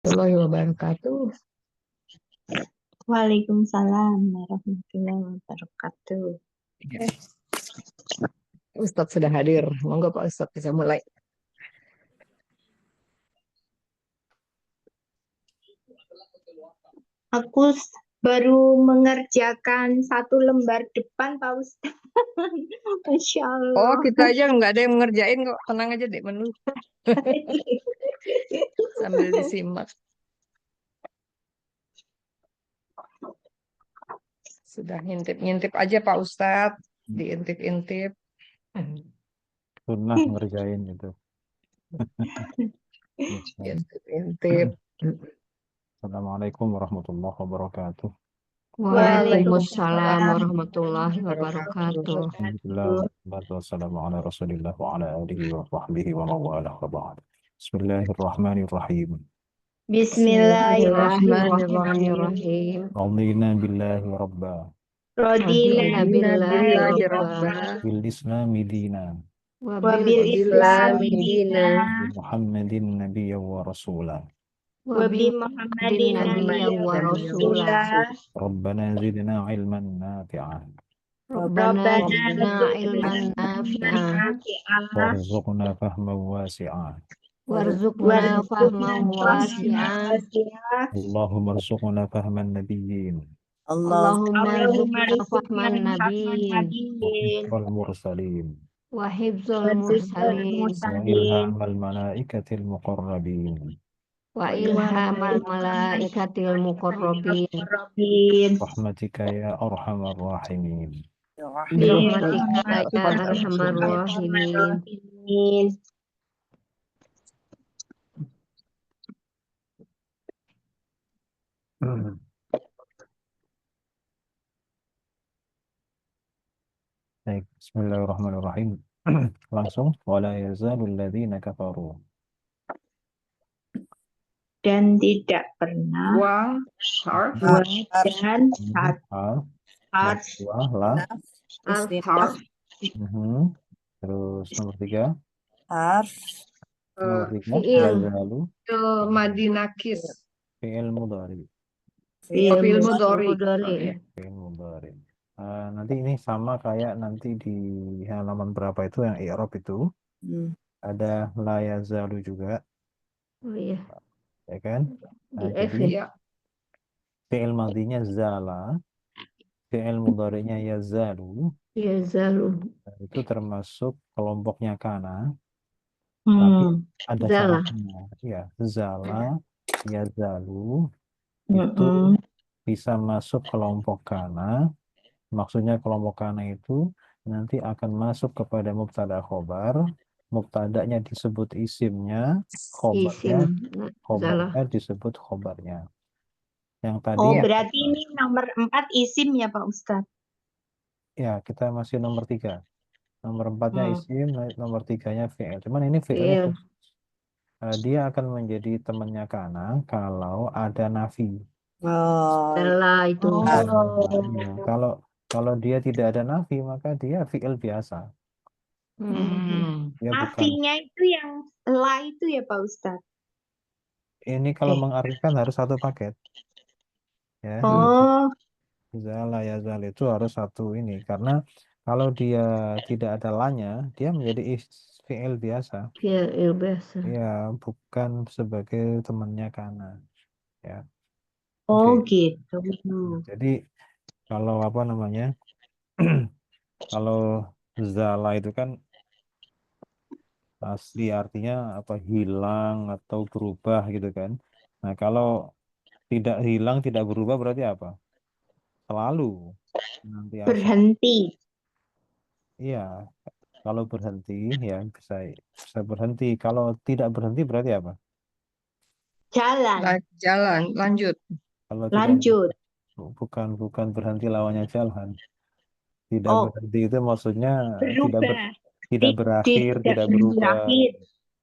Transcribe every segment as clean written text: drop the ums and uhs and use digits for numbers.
Warahmatullahi wabarakatuh. Waalaikumsalam warahmatullahi wabarakatuh. Ya, Ustadz sudah hadir. Monggo Pak Ustadz bisa mulai. Aku baru mengerjakan satu lembar depan, Pak Ustaz. Masya Oh, Allah. kita aja nggak ada yang mengerjain kok. Tenang aja dek menu sambil disimak. Sudah ngintip-ngintip aja Pak Ustadz. Diintip-intip. Sunnah ngerjain itu. Diintip-intip. Assalamualaikum warahmatullahi wabarakatuh. Waalaikumsalam warahmatullahi wabarakatuh. Alhamdulillah, wassalamu ala rasulillah wa ala alihi wa sahbihi wa mawalah wa ba'd. Bismillahirrahmanirrahim. Bismillahirrahmanirrahim. Bismillahirrahmanirrahim. Radina billahi rabba. Radina Billahi billahi rabba. Bil islami dina. wabil Islami islami dina. dina Muhammadin nabiyya wa rasulah. wabi Din Muhammadin nabiyyan nabiyyan wa wa rasulah. rasulah. Rabbana zidna ilman nafi'an. Rabbana Rabbana zidna ilman zidna nafi'an. nafi'an Warzuqna fahman wasi'an. Warzuqna warzuqna fahman fahman wasi'an. wasi'an. Allahumma arzuqna fahman nabiyyin. Allahumma Allahumma rzuqna rizqna fahman fahman nabiyyin nabiyyin Wal mursalin. wa hifzul wa hifdzal mursalin mursalin وإلهام الملائكة المقربين wa wa ilhamal ilhamil malaikatil muqarrabin muqarrabin رحمتك يا أرحم الراحمين. birahmatika ya birahmatika arhamar ya arhamar rahimin. rahimin. Baik, Bismillahirrahmanirrahim. Langsung wala yazalul ladzina kafaru. Dan tidak pernah Wa harf dua dan Harf harf dua lah. harf Terus nomor tiga fiil yazalu madinakis fi'il mudhari. fiil mudhari. Fi'il mudhari. Nanti ini sama kayak nanti di halaman berapa itu yang i'rab itu ada la yazalu juga, Oh iya, ya kan? di F Jadi ya. fi'il madhinya zala, fi'il mudhari'nya yazalu, Yazalu itu termasuk kelompoknya kana, tapi ada zala. syaratnya. Ya, zala, yazalu itu bisa masuk kelompok kana. Maksudnya kelompok kana itu nanti akan masuk kepada mubtada khobar. Mubtadanya disebut isimnya, khobarnya Isim zala. disebut khobarnya. Yang tadi Oh, berarti ini nomor 4 isim ya Pak Ustadz? ya kita masih nomor 3. Nomor 4-nya isim, nomor 3-nya fi'il. Cuman ini fi'ilnya Fiil. dia akan menjadi temannya kana kalau ada nafi. Zala itu. Ya, kalau dia tidak ada nafi maka dia fi'il biasa. Ya bukan. Nafinya itu yang la itu ya Pak Ustadz? Ini kalau mengartikan harus satu paket. Ya. Oh, Zala ya zal itu harus satu ini karena kalau dia tidak ada lanya dia menjadi fi'il biasa. Fiil biasa. Ya, bukan sebagai temannya kana. Ya. oh Oke. gitu. Jadi kalau apa namanya? Kalau zala itu kan asli artinya apa hilang atau berubah gitu kan. Nah, kalau tidak hilang, tidak berubah berarti apa? Selalu nanti asal. Berhenti. Iya, kalau berhenti ya bisa berhenti. Kalau tidak berhenti berarti apa? Jalan. Jalan, lanjut. Kalau Lanjut. bukan berhenti lawannya jalan. Tidak Oh, berhenti itu maksudnya berubah. tidak berakhir, tidak berubah, Berubah. tidak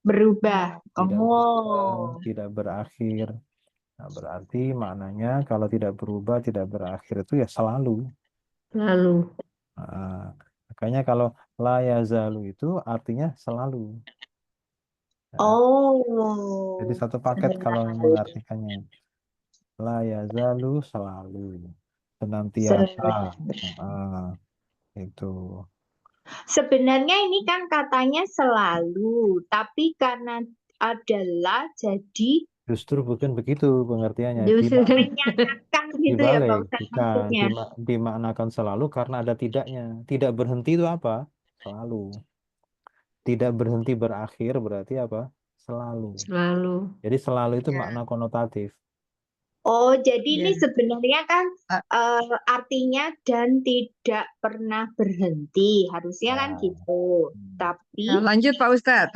berubah, Oh, tidak berakhir. Nah, berarti maknanya kalau tidak berubah, tidak berakhir itu ya selalu. Lalu. Nah, makanya kalau la yazalu itu artinya selalu. Nah, Oh. jadi satu paket kalau mengartikannya. La yazalu selalu. Senantiasa. Ah, itu. Sebenarnya ini kan katanya selalu, tapi karena adalah jadi Justru bukan begitu pengertiannya. Justru menyatakan gitu ya Pak Dibalik, Ustadz bukan. maksudnya. Dimaknakan selalu karena ada tidaknya. Tidak berhenti itu apa? Selalu. Tidak berhenti berakhir berarti apa? Selalu. selalu. Jadi selalu itu Ya. makna konotatif. Oh, jadi ini Ya. sebenarnya kan Ah. artinya dan tidak pernah berhenti. Harusnya kan Ya. gitu. Hmm. Tapi Ya, lanjut Pak Ustadz.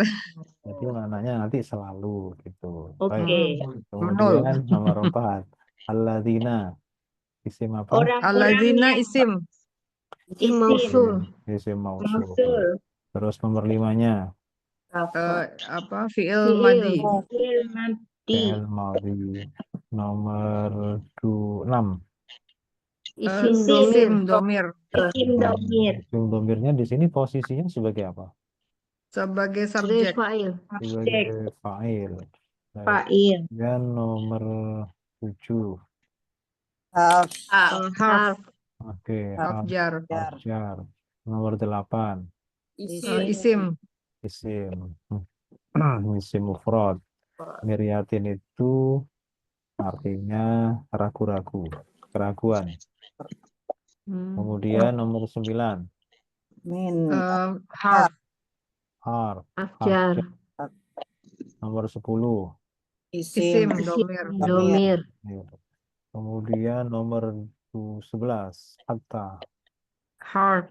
Jadi maknanya nanti selalu gitu. oke. Baik. Kemudian nomor 4. Alladzina. Isim apa? Orang-orang Alladzina yang isim. Isim mausul. Isim mausul. mausul. Terus nomor 5-nya. Apa fiil Fiil. madi. Fi'il madi. Fi'il madhi. Nomor 6. Isim Isim domir. domir Isim domir. Isim domirnya di sini posisinya sebagai apa? sebagai Sebagai subjek. fa'il. Sebagai fa'il. Baik. Fa'il. Dan nomor 7. Harf. Harf. Oke, Harf jar. jar. Nomor 8. Isim. Isim. Isim mufrad. Miryatin itu artinya ragu-ragu, keraguan. Kemudian nomor 9. Harf. Harf. Afjar. Nomor 10. Isim Isim domir. domir. Kemudian nomor 11. Hatta. Harf.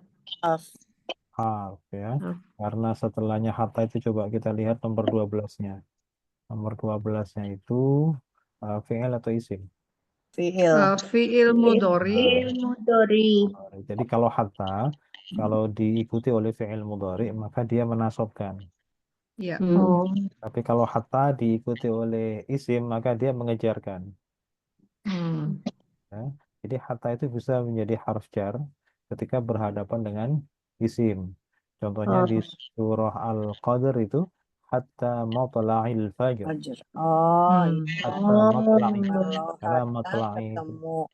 Harf ya. Harf. Karena setelahnya hatta itu coba kita lihat nomor 12-nya. Nomor 12-nya itu fi'il atau isim? Fiil mudhari. Fi'il mudhari. Jadi kalau hatta, kalau diikuti oleh fi'il mudhari, maka dia menasobkan. Ya. Oh. Tapi kalau hatta diikuti oleh isim, maka dia mengejarkan. Ya. Jadi hatta itu bisa menjadi harf jar ketika berhadapan dengan isim. Contohnya di surah Al-Qadr itu hatta matla'il fajr. Hatta matla'i. Karena matla'i itu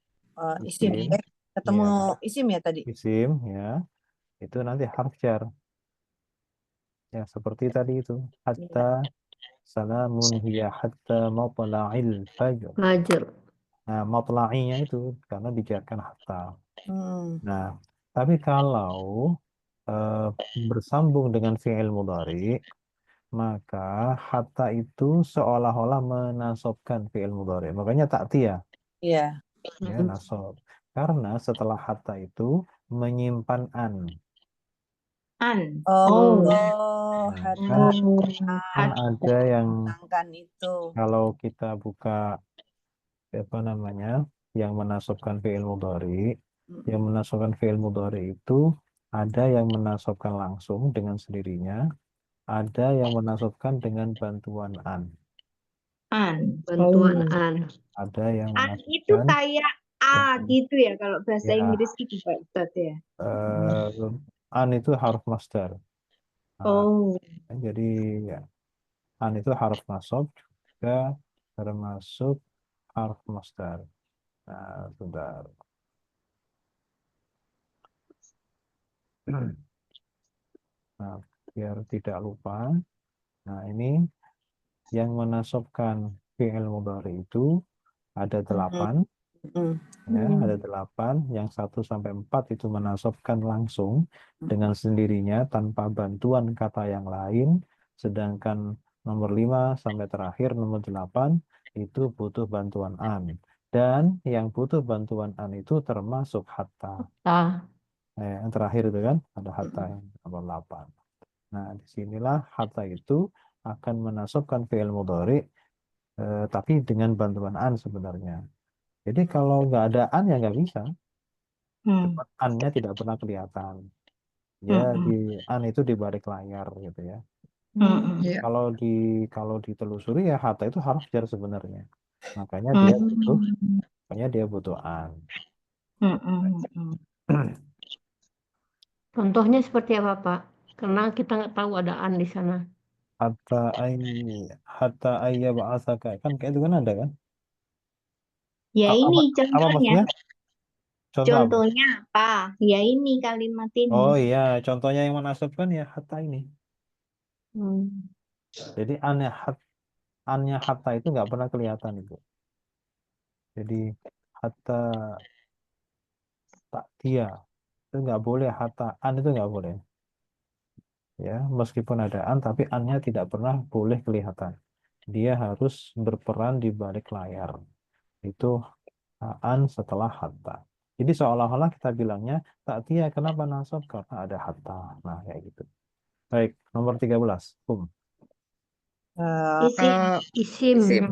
Isim isim. ketemu Ya, isim ya tadi. isim ya. Itu nanti harf jar. Ya, seperti tadi itu. Hatta salamun hiya hatta matla'il fajr. Fajar. Nah, matla'inya itu karena dijarkan hatta. Hmm. Nah, tapi kalau bersambung dengan fi'il mudhari, maka hatta itu seolah-olah menasobkan fi'il mudhari. Makanya ta'tiyah, Iya. ya, nasob. Karena setelah hatta itu menyimpan an. An. Oh, Nah, kan ada yang menangkan itu. kalau kita buka apa namanya yang menasobkan fi'il mudhari, yang menasobkan fi'il mudhari itu ada yang menasobkan langsung dengan sendirinya, ada yang menasobkan dengan bantuan an, An. Bantuan an. ada yang An itu menasobkan kayak A gitu ya kalau bahasa ya, Inggris gitu Pak Ustadz ya. an itu harf masdar. Nah, Oh. jadi ya, an itu harf nasab juga termasuk harf masdar. Nah, sebentar. Nah, biar tidak lupa. Nah, ini yang menasobkan fi'il mudhari itu ada 8. Ya, ada 8. Yang 1 sampai 4 itu menasobkan langsung dengan sendirinya tanpa bantuan kata yang lain. Sedangkan nomor 5 sampai terakhir nomor 8 itu butuh bantuan an. Dan yang butuh bantuan an itu termasuk hatta. Yang terakhir itu kan ada hatta yang nomor 8. Nah, disinilah hatta itu akan menasobkan fi'il mudhari tapi dengan bantuan an sebenarnya. Jadi kalau nggak ada an ya nggak bisa. Cuma an-nya tidak pernah kelihatan. Ya, an itu di balik layar gitu ya. Ya. Kalau ditelusuri ya hatta itu harf jar sebenarnya. Makanya dia butuh an. Contohnya seperti apa, Pak? Karena kita nggak tahu ada an di sana. hatta ayya ba'atsaka, kan kayak itu kan ada kan? Ya Apa ini apa contohnya. maksudnya? Contoh apa? Contohnya apa? Ya ini kalimat ini. Oh iya, contohnya yang menasabkan ya hatta ini. Hmm. Jadi annya hatta itu nggak pernah kelihatan itu. Jadi hatta tak dia itu nggak boleh, hatta an itu nggak boleh. Ya, meskipun ada an, tapi annya tidak pernah boleh kelihatan. Dia harus berperan di balik layar. Itu an setelah hatta. Jadi seolah-olah kita bilangnya tak dia, kenapa nasab? Karena ada hatta. Nah, kayak gitu. Baik, nomor 13. Isim. Isim.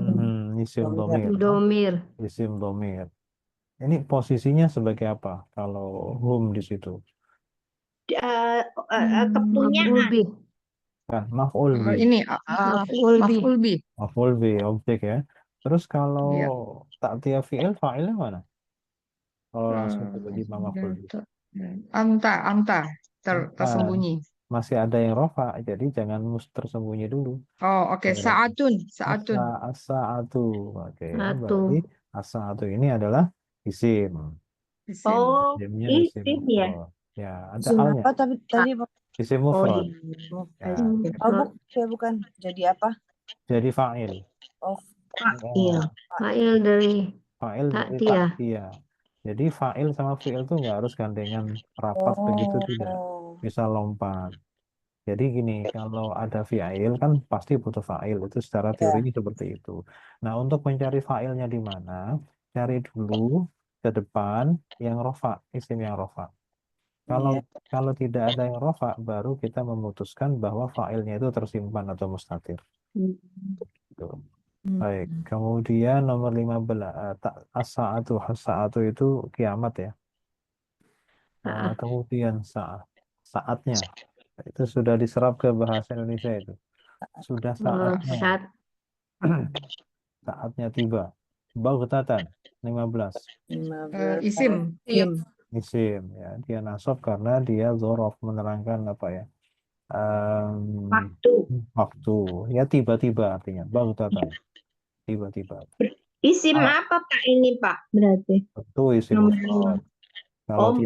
Isim Domir. domir. Domir. Isim domir. Ini posisinya sebagai apa kalau di situ? Kepunyaan. Maf'ul bih. Kan maf'ul bi. Ini Maf'ul bih. maf'ul bih. Maf'ul bi, objek ya. Terus kalau Iya. ta'tiyah fi'il, fa'ilnya mana? Kalau langsung tiba-tiba maf'ul bi. Anta Nah, tersembunyi. masih ada yang rofa, jadi jangan tersembunyi dulu. Oh, oke. Saatun. As-sa'atu. Oke, Satu. berarti as-sa'atu ini adalah isim. Isim. Oh, Isimnya isim isim ya. mufrad. Ya, ada Isim alnya. apa tadi? Isim Oh, mufrad. iya. Ya, Bukan. Jadi apa? jadi fa'il. Oh, Iya. Fa'il dari Fa'il dari ta'tiyah. ta'tiyah. Jadi fa'il sama fi'il tuh nggak harus gandengan rapat begitu, tidak. Bisa lompat. Jadi gini, kalau ada fi'il kan pasti butuh fa'il. Itu secara teorinya seperti itu. Nah, untuk mencari fa'ilnya di mana, cari dulu ke depan yang rofa, isim yang rofa. Kalau tidak ada yang rofa, baru kita memutuskan bahwa fa'ilnya itu tersimpan atau mustatir. Gitu. Baik, kemudian nomor 15, as-sa'atu itu kiamat ya. Kemudian saatnya itu sudah diserap ke bahasa Indonesia itu. Sudah saatnya, Saat. saatnya tiba. Baghtatan 15. Isim. Isim ya, dia nasab karena dia dzaraf, menerangkan apa ya? Waktu. Ya tiba-tiba artinya. Baghtatan. Tiba-tiba. Isim apa Pak ini Pak? Berarti. Itu isim Nomor mufrad. Oh,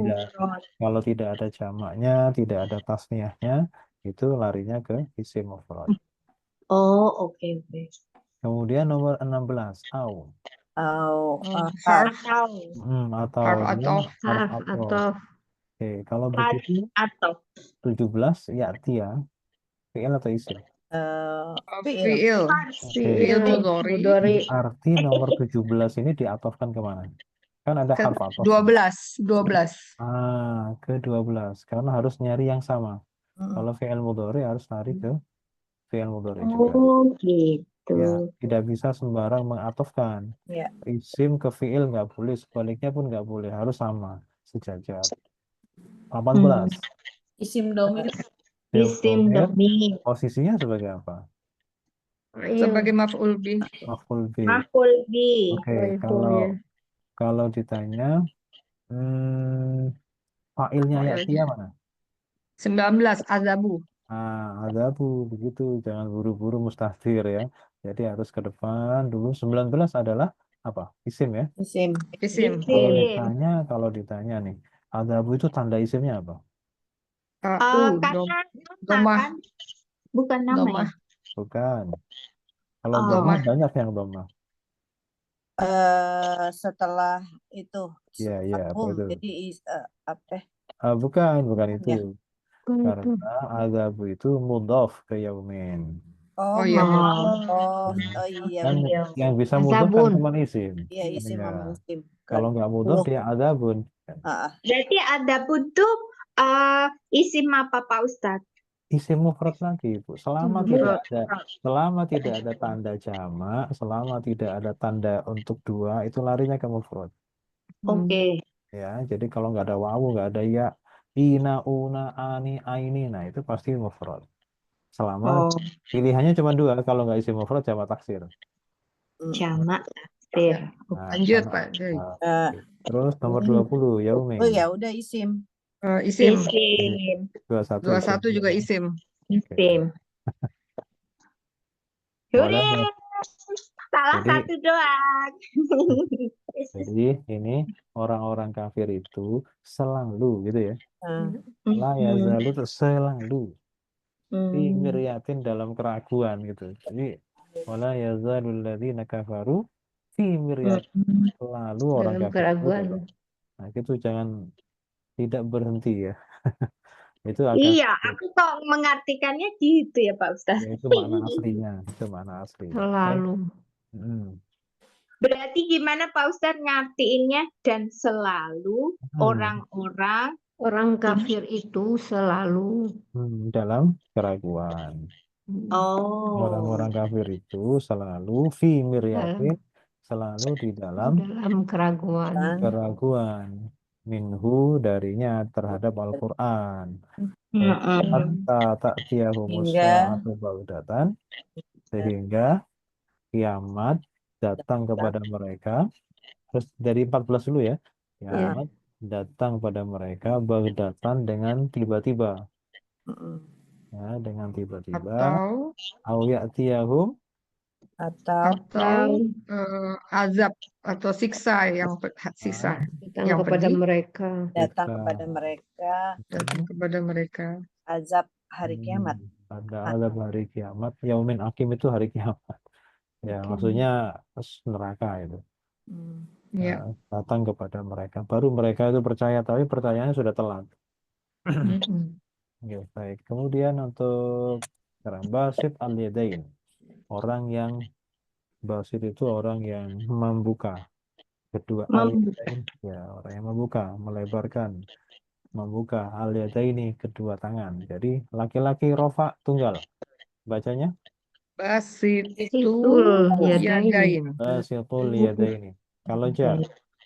Kalau tidak ada jamaknya, tidak ada tasniahnya, itu larinya ke isim mufrad. Oh, oke. Kemudian nomor 16, au. Harf. Atau Harf dia atau. harf Harf atau. atau. Oke, kalau begitu Atau. 17 ya tia, fi'il atau isim? Fi'il. Fi'il mudhari. Arti nomor 17 ini diatofkan kemana? Kan ada harf atof. 12. Ke 12. Karena harus nyari yang sama. Kalau fi'il mudhari harus lari ke fi'il mudhari juga. Oh, gitu. Ya, tidak bisa sembarang mengatofkan. Isim ke fi'il nggak boleh, sebaliknya pun nggak boleh, harus sama, sejajar. 18. Isim domir. Isim domir. Posisinya sebagai apa? Sebagai maf'ul bih. Maf'ul bih. Maf'ul bih. Oke, kalau ditanya fa'ilnya ya'tiya mana? 19 azabu. Adzabu, begitu, jangan buru-buru mustahdir ya. Jadi harus ke depan dulu. 19 adalah apa? Isim ya. Isim. Kalau ditanya nih, adzabu itu tanda isimnya apa? Karena domah. kan bukan nama ya? Bukan. Kalau domah banyak yang domah. Setelah itu. Iya, apa itu? Jadi apa? Bukan itu. Karena adzabu itu mudhaf ke yaumin. Oh iya. Kan yang bisa mudhaf kan cuma isim. Iya, isim sama isim. Kalau nggak mudhaf dia adzabun. Berarti adzabun itu isim apa Pak Ustadz? Isim mufrad lagi, Bu. Selama tidak ada tanda jamak, selama tidak ada tanda untuk dua, itu larinya ke mufrad. Oke. Ya, jadi kalau nggak ada wawu, nggak ada ya, ina, una, ani, aini, nah itu pasti mufrad. Selama pilihannya cuma dua, kalau nggak isim mufrad jamak taksir. Jamak taksir. Lanjut Pak. Terus nomor 20, yaumi. Oh ya udah isim. Isim. 21 juga isim. Isim. Wala Hore, salah Jadi- satu doang. Jadi ini orang-orang kafir itu selalu gitu ya. La yazalu itu selalu fi miryatin dalam keraguan gitu. Jadi wala yazalul ladzina kafaru fi miryatin, selalu orang Dalam kafir itu keraguan. Nah, itu jangan tidak berhenti ya. Itu akan Iya, aku kok mengartikannya gitu ya Pak Ustaz. ya, itu makna aslinya, itu makna asli. Selalu. Berarti gimana Pak Ustaz ngartiinnya dan selalu orang-orang Orang kafir itu selalu. Dalam keraguan. Orang-orang kafir itu selalu fi miryatin, selalu di dalam Dalam keraguan. keraguan minhu darinya terhadap Al-Quran. Mm-mm. Hatta ta'tiyahumus Hingga- sa'atu baghtatan, sehingga kiamat datang kepada mereka. Terus dari 14 dulu ya. Kiamat datang pada mereka baghtatan dengan tiba-tiba. Ya, dengan tiba-tiba. Atau Au ya'tiyahum Atau azab atau siksa yang siksa Datang yang kepada pedih mereka. datang Kita- kepada mereka datang kepada mereka. azab hari kiamat. Pada azab hari kiamat. Yaumin akim itu hari kiamat. Ya, maksudnya neraka itu. Ya. Nah, datang kepada mereka. Baru mereka itu percaya, tapi percayaannya sudah telat. Ya, baik. Kemudian untuk sekarang basit al-yadain. Orang yang basit itu orang yang membuka kedua al-yadain. Ya, orang yang membuka, melebarkan, membuka al-yadaini kedua tangan. Jadi laki-laki rofa tunggal. Bacanya Basitul yadain. basitul yadaini. Kalau jar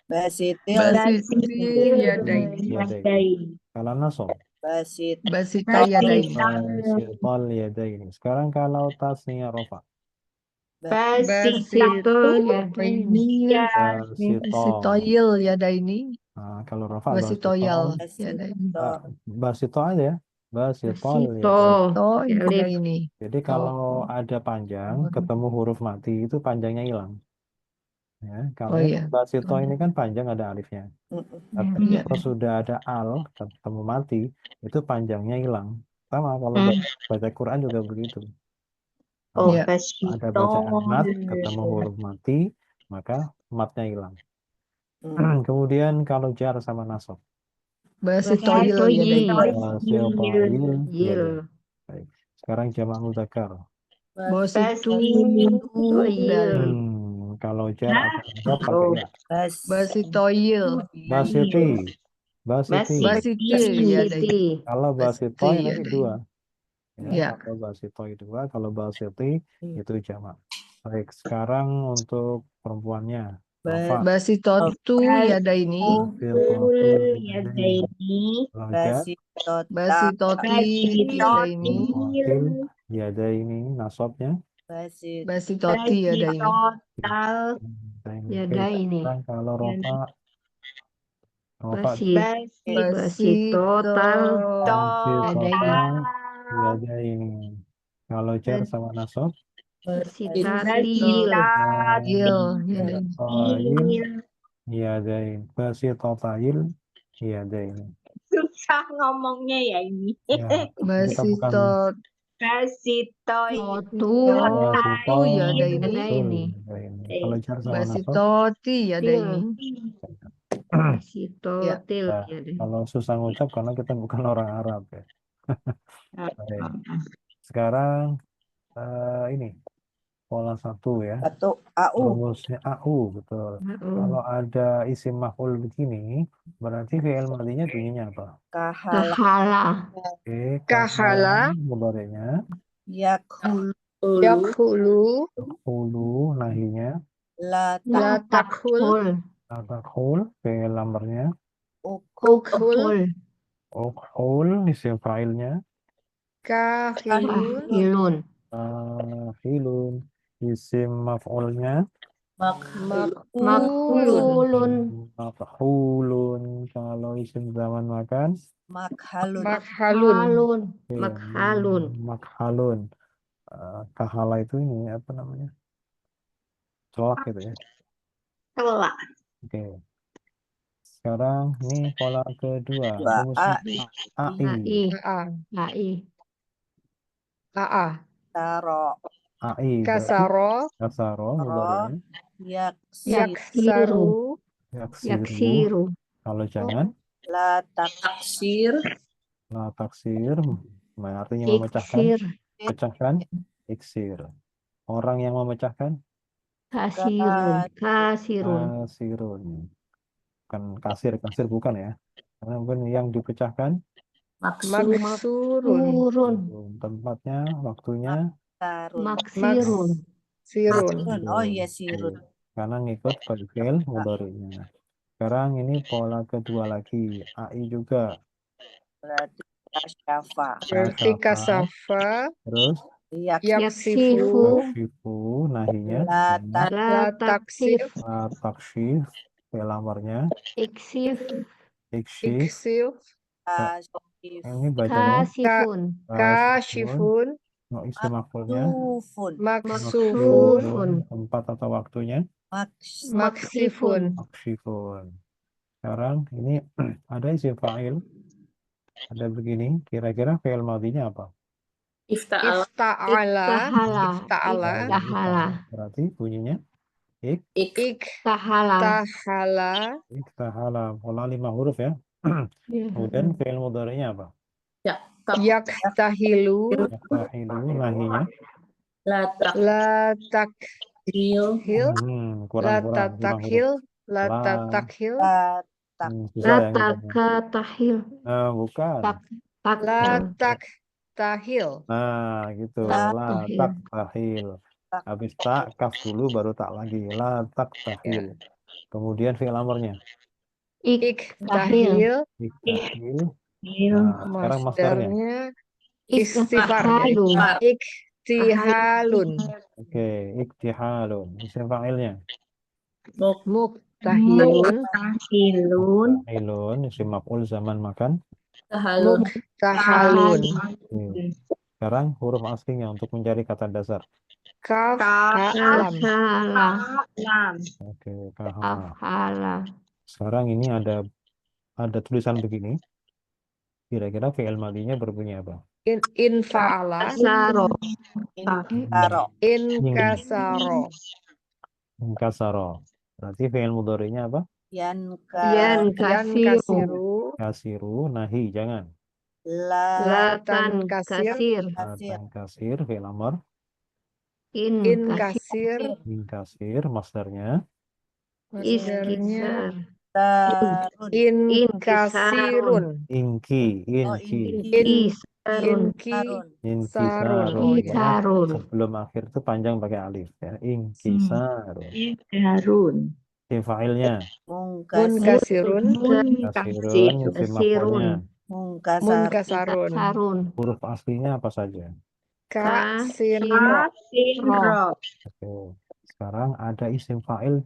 Basitil Basitil yadain. yadaini. Kalau nasab Basita yadain. basitul yadaini. Sekarang kalau tasnya rofa. Basitul yadaini. Basitol. Basitoyil yadaini. Nah, kalau rofa Basitoyal basitol. yadaini. Basito aja ya. Basitol Basito. yadaini. Oh, Alif. ini. Jadi kalau ada panjang ketemu huruf mati itu panjangnya hilang. Ya, kalau Oh, iya. basito ini kan panjang ada alifnya. Tapi Iya. kalau sudah ada al ketemu mati itu panjangnya hilang. Sama kalau baca Quran juga begitu. Oh, Iya. Ada bacaan mat ketemu huruf mati maka matnya hilang. Kemudian kalau jar sama nasab. Basitoyil yadaini. Basitoil Yil. yadain. Baik. Sekarang jamak muzakkar. Basitu Yil. Kalau jar atau nasab pakai ya. Basitoyil. Basiti. Basiti. Basitil yadaini. Siti. Kalau basitoi Basiti nanti yadaini. dua. Ya. Kalau basitoi dua, kalau basiti itu jamak. Baik, sekarang untuk perempuannya. Rafa. Basitotu yadaini. Basitotu yadaini. Kalau jar, Basitoti yadaini. Batil yadaini nasabnya. Basitoti yadaini. Total Yadaini. Sekarang kalau Rafa. Basitotal Basitotal yadaini. Kalau jar sama nasab. Basitatil. Basitotail yadain. Basitotail yadain. susah ngomongnya ya ini. Ya, kita bukan Basitot. Basitoy. Basito yadaini. Yadaini. Kalau jar sama nasab. Basitoti yadaini. Basitotil. Ya, kalau susah ngucap karena kita bukan orang Arab ya. Baik. Sekarang ini pola 1 ya. Satu AU. Rumusnya AU betul. Kalau ada isim maf'ul begini, berarti fi'il madhinya bunyinya apa? Kahala. Kahala. Oke, Kahala. mudhari'nya. Yakhulu. Yakhulu. Hulu nahinya. La La takhul. Atakhul fi'il amrnya. Ukhul. Ukhul isim fa'ilnya. Kahilun. Hilun isim maf'ulnya. Makhulun. Makhulun kalau isim zaman makan. Makhalun. Makhalun. Makhalun. Makhalun. Kahala itu ini apa namanya? Celak gitu ya. Kelak. Oke. Sekarang ini pola kedua. Dua. Rumusnya AI. AI. AI. AA. AA. Taro. AI berarti Kasaro. kasaro Taro. mudhari'nya Yaksir. Yaksaru. yaksiru. Yaksiru. Kalau jangan La taksir. la taksir artinya memecahkan, Iksir. pecahkan, iksir. Orang yang memecahkan Kasirun. Kasirun. kasirun. Bukan kasir, kasir bukan ya. Karena mungkin yang dipecahkan Maksurun. Turun. tempatnya, waktunya Tarun. Maksirun. Sirun. Sirun. Oh iya sirun. karena ngikut pada fi'il mudhari'nya. Sekarang ini pola kedua lagi, AI juga. Berarti kasyafa. Berarti Kasyafa, kasafa. terus Yaksifu. taksifu, nahinya, La nah, La taksif. taksyif, fi'il amarnya, Iksif. iksyif, Iksif. taksif. ini bacanya Kasifun. kasyifun, Kashifun. isim maf'ulnya, Maksufun. Maksufun. tempat atau waktunya, Maksifun. taksyifun. Sekarang ini ada isim fa'il, ada begini, kira-kira fi'il madhinya apa? Ifta'ala. Ifta'ala. Ifta'ala. Ifta'ala. Ifta'ala. Berarti bunyinya Tahala. Iktahala. iktahala, pola 5 huruf ya. Kemudian fi'il mudhari'nya apa? Yaktahilu. Yaktahilu, nahinya La La takhil. La kurang 5 huruf. tatakhil. La La. tatakhil. Susah ya ngitungnya. Latakatahil. Bukan. La taktahil. Nah, gitu. La. La taktahil. Habis tak, kaf dulu baru tak lagi. La taktahil. Kemudian fi'il amarnya. Iktahil. Iktahil. Nah, sekarang masdarnya. Masdarnya istighfar. Iktihalun. Iktihalun. Oke, iktihalun. Isim fa'ilnya. Muktahilun. Tahilun. Muktahilun, isim maf'ul zaman makan. Tahalun. Muktahalun. Oke. Sekarang huruf aslinya untuk mencari kata dasar. Kaf. Ha. Lam. Kahala. Lam. Oke, kahama. Afhala. Sekarang ini ada tulisan begini. Kira-kira fi'il madhinya berbunyi apa? Infa'ala. Saro. Taro. Inkasaro. Inkasaro. Berarti fi'il mudhari'nya apa? Yanka. Yankasiru. Yankasiru. Kasiru, nahi, jangan. La. Latan kasir. kasir. Latan kasir, fi'il amar. Inkasir. Inkasir, masdarnya. Masdarnya Tarun. inkasirun. Inki, Oh inki. Isarun. Tarun. Inkisarun. Oh, Ya. Isarun. Sebelum akhir itu panjang pakai alif. Ya. Inkisarun. Harun. Isim fa'ilnya. Munkasirun. Kasirun, isim maf'ulnya. Munkasarun. Munkasarun. Huruf aslinya apa saja? Kasiro. Kasiro. Oke. Sekarang ada isim fa'il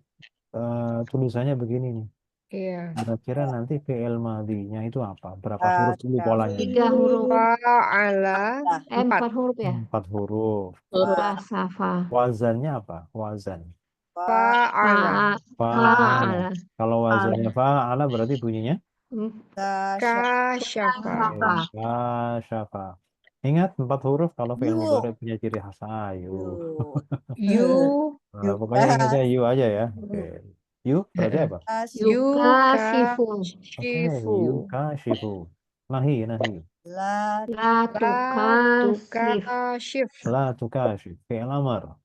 tulisannya begini nih. Iya. Kira-kira nanti fi'il madhinya itu apa? Berapa huruf dulu polanya? 3 huruf. Fa'ala. 4 huruf ya. 4 huruf. Wasafa. Wazannya apa? Wazan. Fa'ala. Fa'ala. Kalau wazannya fa'ala berarti bunyinya? Kasyafa. Kasyafa. Ingat 4 huruf kalau fi'il mudhari punya ciri khas. Ayo. Yu. Nah, pokoknya ingatnya you aja ya. Oke. You berarti apa? Yukasifu. Shifu. Yukashifu. Nahi. La. La tukasif. Tukashif. La tukashif. Fi'il amar.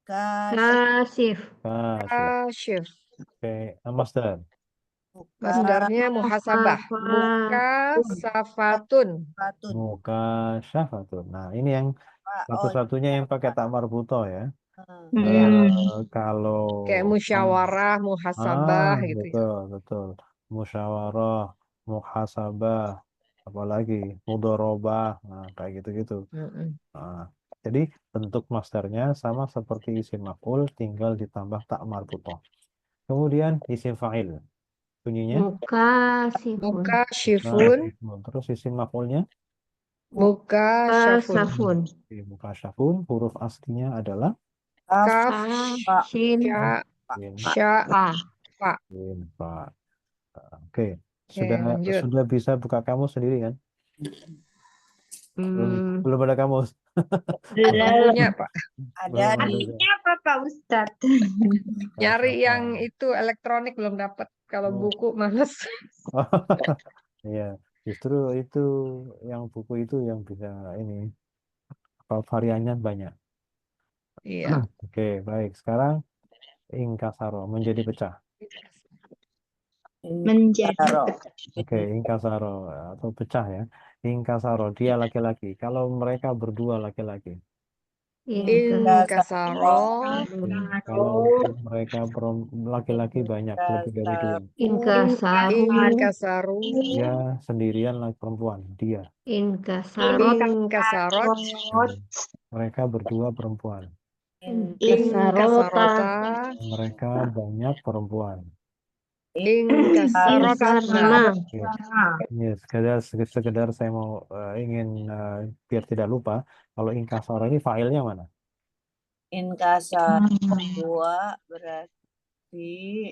Kasif. Kashif. Kashif. Oke. Masdar. Masdarnya muhasabah. Mukasafatun. Mukasyafatun. Nah, ini yang satu-satunya yang pakai tak marbuto ya. Kalau Kayak musyawarah, muhasabah gitu ya. betul. Musyawarah, muhasabah, apalagi mudharabah, nah kayak gitu-gitu. Nah, jadi bentuk masdarnya sama seperti isim maf'ul, tinggal ditambah tak marbutoh. Kemudian isim fa'il, bunyinya Mukasifun. Mukashifun. terus isim maf'ulnya Mukasyafun. Safun. Oke, mukasyafun, huruf aslinya adalah Kaf, Kaf, Fa. Shin, sya, Shin, sya, Pa. fa. Shin, Fa. Oke, Oke, lanjut. sudah bisa buka kamus sendiri kan? Hmm, Belum ada kamus. belum Belum. punya, Pak. Ada Belum di ada. Ini apa Pak Ustadz? Nggak Nyari apa-apa. yang itu elektronik belum dapat. Kalau Oh. buku males. Iya, justru itu yang buku itu yang bisa ini variannya banyak. Iya. Oke, baik. Sekarang ingkasaro menjadi pecah. Menjadi Inkasaro. Oke, ingkasaro atau pecah ya. Ingkasaro dia laki-laki. Kalau mereka berdua laki-laki. Inkasaro, Kalau mereka laki-laki banyak lebih dari dua. Inkasaru, inkasaru, Dia sendirian lagi perempuan. Dia. Inkasarot, inkasarot, Mereka berdua perempuan. Inkasarota, inkasarota, Mereka banyak perempuan. inkasarotna. Ya, sekedar saya mau ingin biar tidak lupa, kalau ingkasara ini failnya mana? Inkasaro dua berarti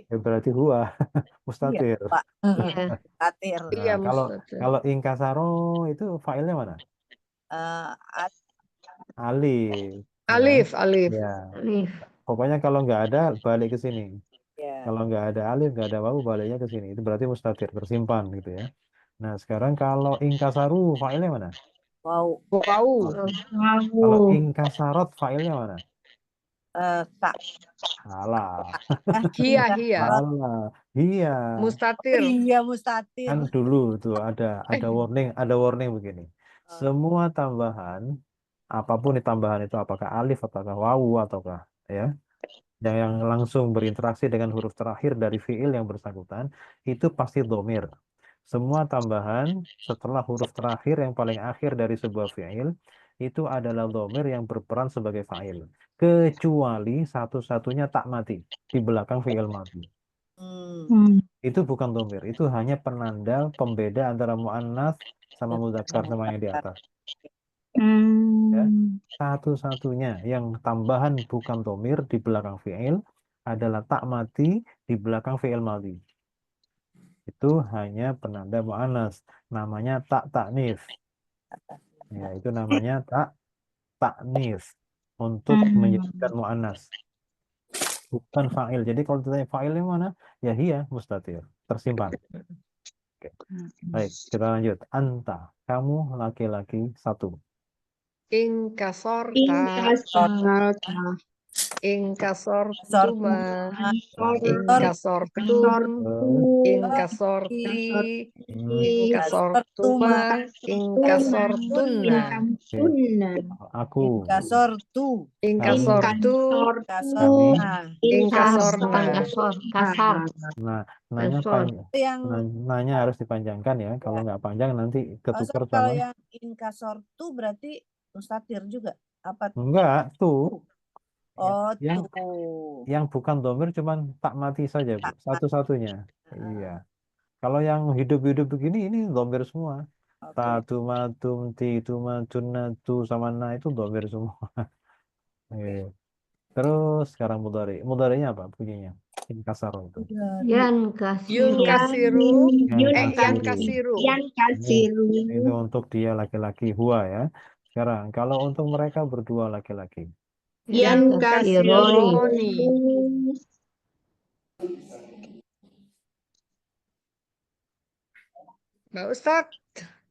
Ya, berarti huwa, mustatir. Pak. Iya. Mustatir. Iya, Nah, mustatir. kalau ingkasaro itu failnya mana? Alif. Alif, alif. Ya. Alif. Pokoknya kalau nggak ada balik ke sini. Ya. Kalau nggak ada alif, nggak ada wawu, baliknya ke sini. Itu berarti mustatir, tersimpan gitu ya. Nah, sekarang kalau ingkasaru failnya mana? Wow. Wow. Kalau ingkasarot failnya mana? Tak. Salah. Hia, hia. Salah. Iya. Mustatir. Iya, mustatir. Kan dulu tuh ada warning begini. Semua tambahan, apapun tambahan itu, apakah alif ataukah wawu ataukah ya, yang langsung berinteraksi dengan huruf terakhir dari fiil yang bersangkutan, itu pasti domir. Semua tambahan setelah huruf terakhir yang paling akhir dari sebuah fiil itu adalah domir yang berperan sebagai fa'il. Kecuali satu-satunya tak mati di belakang fiil mati. Itu bukan domir, itu hanya penanda pembeda antara mu'annas sama mudzakkar sama yang di atas. Ya. Satu-satunya yang tambahan bukan domir di belakang fi'il adalah tak mati di belakang fi'il madhi. Itu hanya penanda mu'annas, namanya tak taknif. Ya, itu namanya tak taknif untuk menyebutkan mu'annas. Bukan fa'il. Jadi kalau ditanya fa'ilnya mana? Ya hiya mustatir, tersimpan. Oke. Baik, kita lanjut. Anta, kamu laki-laki satu. Ingkasorta, inkasortuma, inkasortum, inkasorti, inkasortuma, inkasortunna, Aku. Inkasortu. inkasortu, Inkasorna. Kasar. Nah, nanya harus dipanjangkan ya. Kalau nggak panjang nanti ketukar Kalau sama. yang inkasortu berarti mustatir juga. Apa? Enggak, tuh. Oh, Yang bukan domir cuman tak mati saja, Bu. Satu-satunya. Iya. Kalau yang hidup-hidup begini ini domir semua. Tatu matum ti tu sama na itu domir semua. Terus sekarang mudhari. Mudharinya apa bunyinya? Inkasaro itu. yunkasiru, Yankasiru. Itu untuk dia laki-laki huwa ya. Sekarang kalau untuk mereka berdua laki-laki. yankasironi. Pak Ustadz.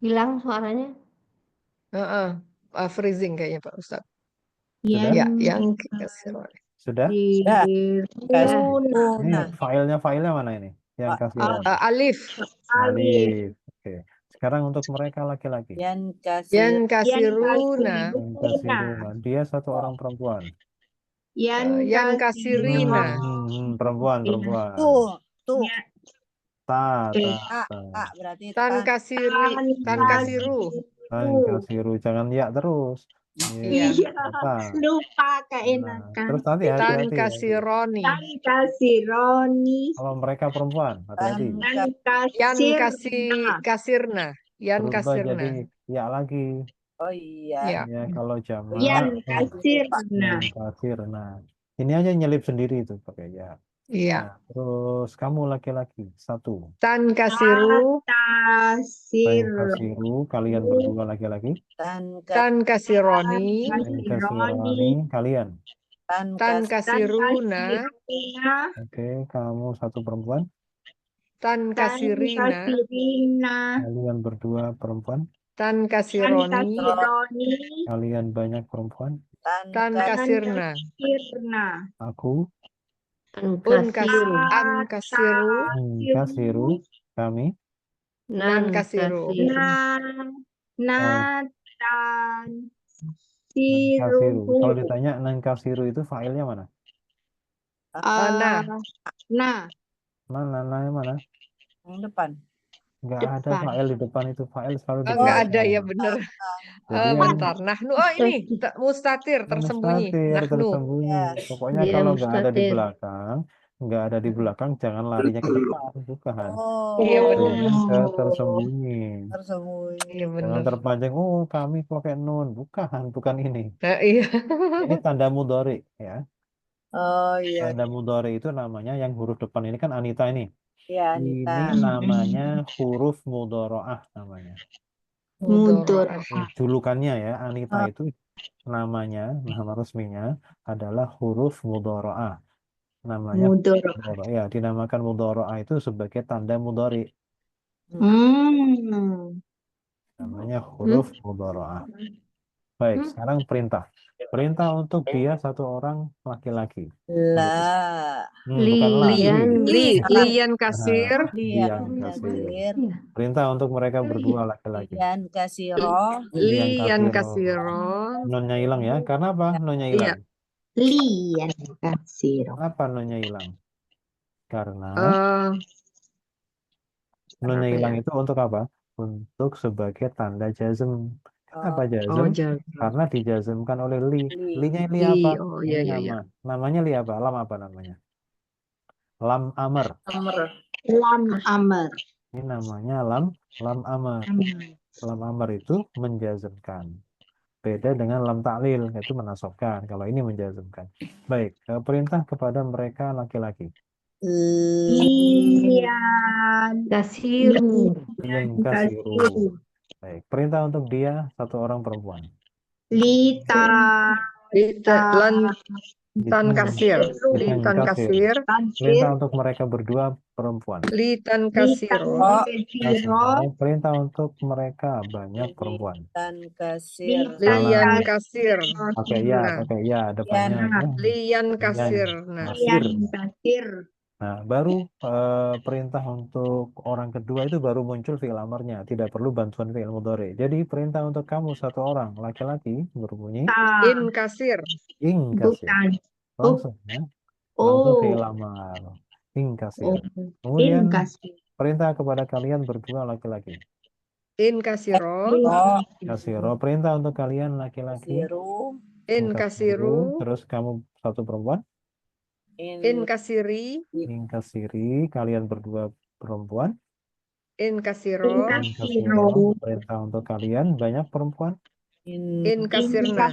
Hilang suaranya. Freezing kayaknya Pak Ustadz. Sudah? Ya, yankasironi. Sudah? Nah, Filenya mana ini? Yang kasih alif. Alif. Oke. Sekarang untuk mereka laki-laki. Yankasiruna. Dia satu orang perempuan. Yankasirina. Perempuan. Tuh. Berarti Tankasiru. Tankasiru. Jangan ya terus. Iya. Lupa keenakan. Terus nanti hati-hati. Tankasironi. Kalau mereka perempuan, hati-hati. Yankasirna. Berubah jadi ya lagi. Oh iya. Ya. Ya, kalau jamak Yan Lupa. kasirna. yang kasir. Nah, ini aja nyelip sendiri itu pakai ya. Iya. Nah, terus kamu laki-laki satu. Tan kasiru. Tan Kasir. kasiru, kalian berdua laki-laki. Tan Tan kasironi. Tan Kasironi. kasirani, kalian. Tan Tan kas Dan kasiruna. kasirina. Oke, kamu satu perempuan. Tan Dan kasirina. kasirina. Kalian berdua perempuan. Tan Dan kasironi. kasironi. Kalian banyak perempuan. tan Tan kas Dan kasirna. kasirna. Aku, Un kasiru. An kasiru. kasiru, kami. Nan kasiru. Natan Kasiru. siruhu. Kalau ditanya nang kasiru itu failnya mana? Nah. Nah, Mana? Nanya mana? yang depan. Nggak ada depan. fail di depan itu. Fail selalu di Enggak belakang. ada ya bener. Jadi yang Bentar. Nahnu. Oh ini. Mustatir tersembunyi. mustatir Nahnu. tersembunyi. Ya. Pokoknya Dia kalau nggak ada di mustatir. belakang, nggak ada di belakang, jangan larinya ke depan, bukan. Oh, Iya bener. Jangan ke tersembunyi. tersembunyi. Iya Jangan bener. terpancing. Oh, kami pakai nun, bukan ini. Nah, iya. Ini tanda mudhari ya. Oh iya. Tanda mudhari itu namanya yang huruf depan ini kan Anita ini. Iya, Anita. Ini namanya huruf mudharaah namanya. Mudur. Julukannya ya, Anita itu namanya, nama resminya adalah huruf mudharaah. Namanya Mudur. mudhara'. Ya, dinamakan mudharaah itu sebagai tanda mudhari. Namanya huruf mudharaah. Baik, sekarang perintah. Perintah untuk dia satu orang laki-laki. La. Bukan la, li. Lian kasir. Lian Lian kasir. kasir. Perintah untuk mereka berdua laki-laki. Lian kasiro. Lian kasiro. kasiro. Nonnya hilang ya. Karena apa? Nonnya Iya. hilang. Lian kasir. Kenapa nonnya hilang? Karena nonnya Kenapa hilang ya? itu untuk apa? Untuk sebagai tanda jazm. Kenapa jazm? Oh, jazm. Karena dijazmkan oleh li. Li. Li-nya li Li. apa? Oh Ini iya iya nama. iya. Namanya li apa? Lam apa namanya? Lam amr. Lam amr. Ini namanya lam amr. Lam amr itu menjazmkan. Beda dengan lam ta'lil, yaitu menasabkan. Kalau ini menjazmkan. Baik, perintah kepada mereka laki-laki. Lian Kasiru. Yang kasiru. Baik, perintah untuk dia satu orang perempuan. Lita. Tan kasir. Litan kasir. Perintah untuk mereka berdua perempuan. Litan kasiro. Perintah untuk mereka banyak perempuan. Lian kasir. Lian kasir. Pakai ya depannya. Lian kasir. Nah. Lian kasir. Nah, baru perintah untuk orang kedua itu baru muncul fi'il amarnya, tidak perlu bantuan fi'il mudhari. Jadi perintah untuk kamu satu orang laki-laki berbunyi In kasir. ing kasir. Bukan. Langsung ya. Langsung fi'il amar. Ing kasir. Kemudian perintah kepada kalian berdua laki-laki. In kasiro. Kasiro. Perintah untuk kalian laki-laki. Kasiru. In kasiru. Terus kamu satu perempuan. In kasiri. In kasiri. Kalian berdua perempuan. In kasiro. Perintah untuk kalian banyak perempuan. In kasirna.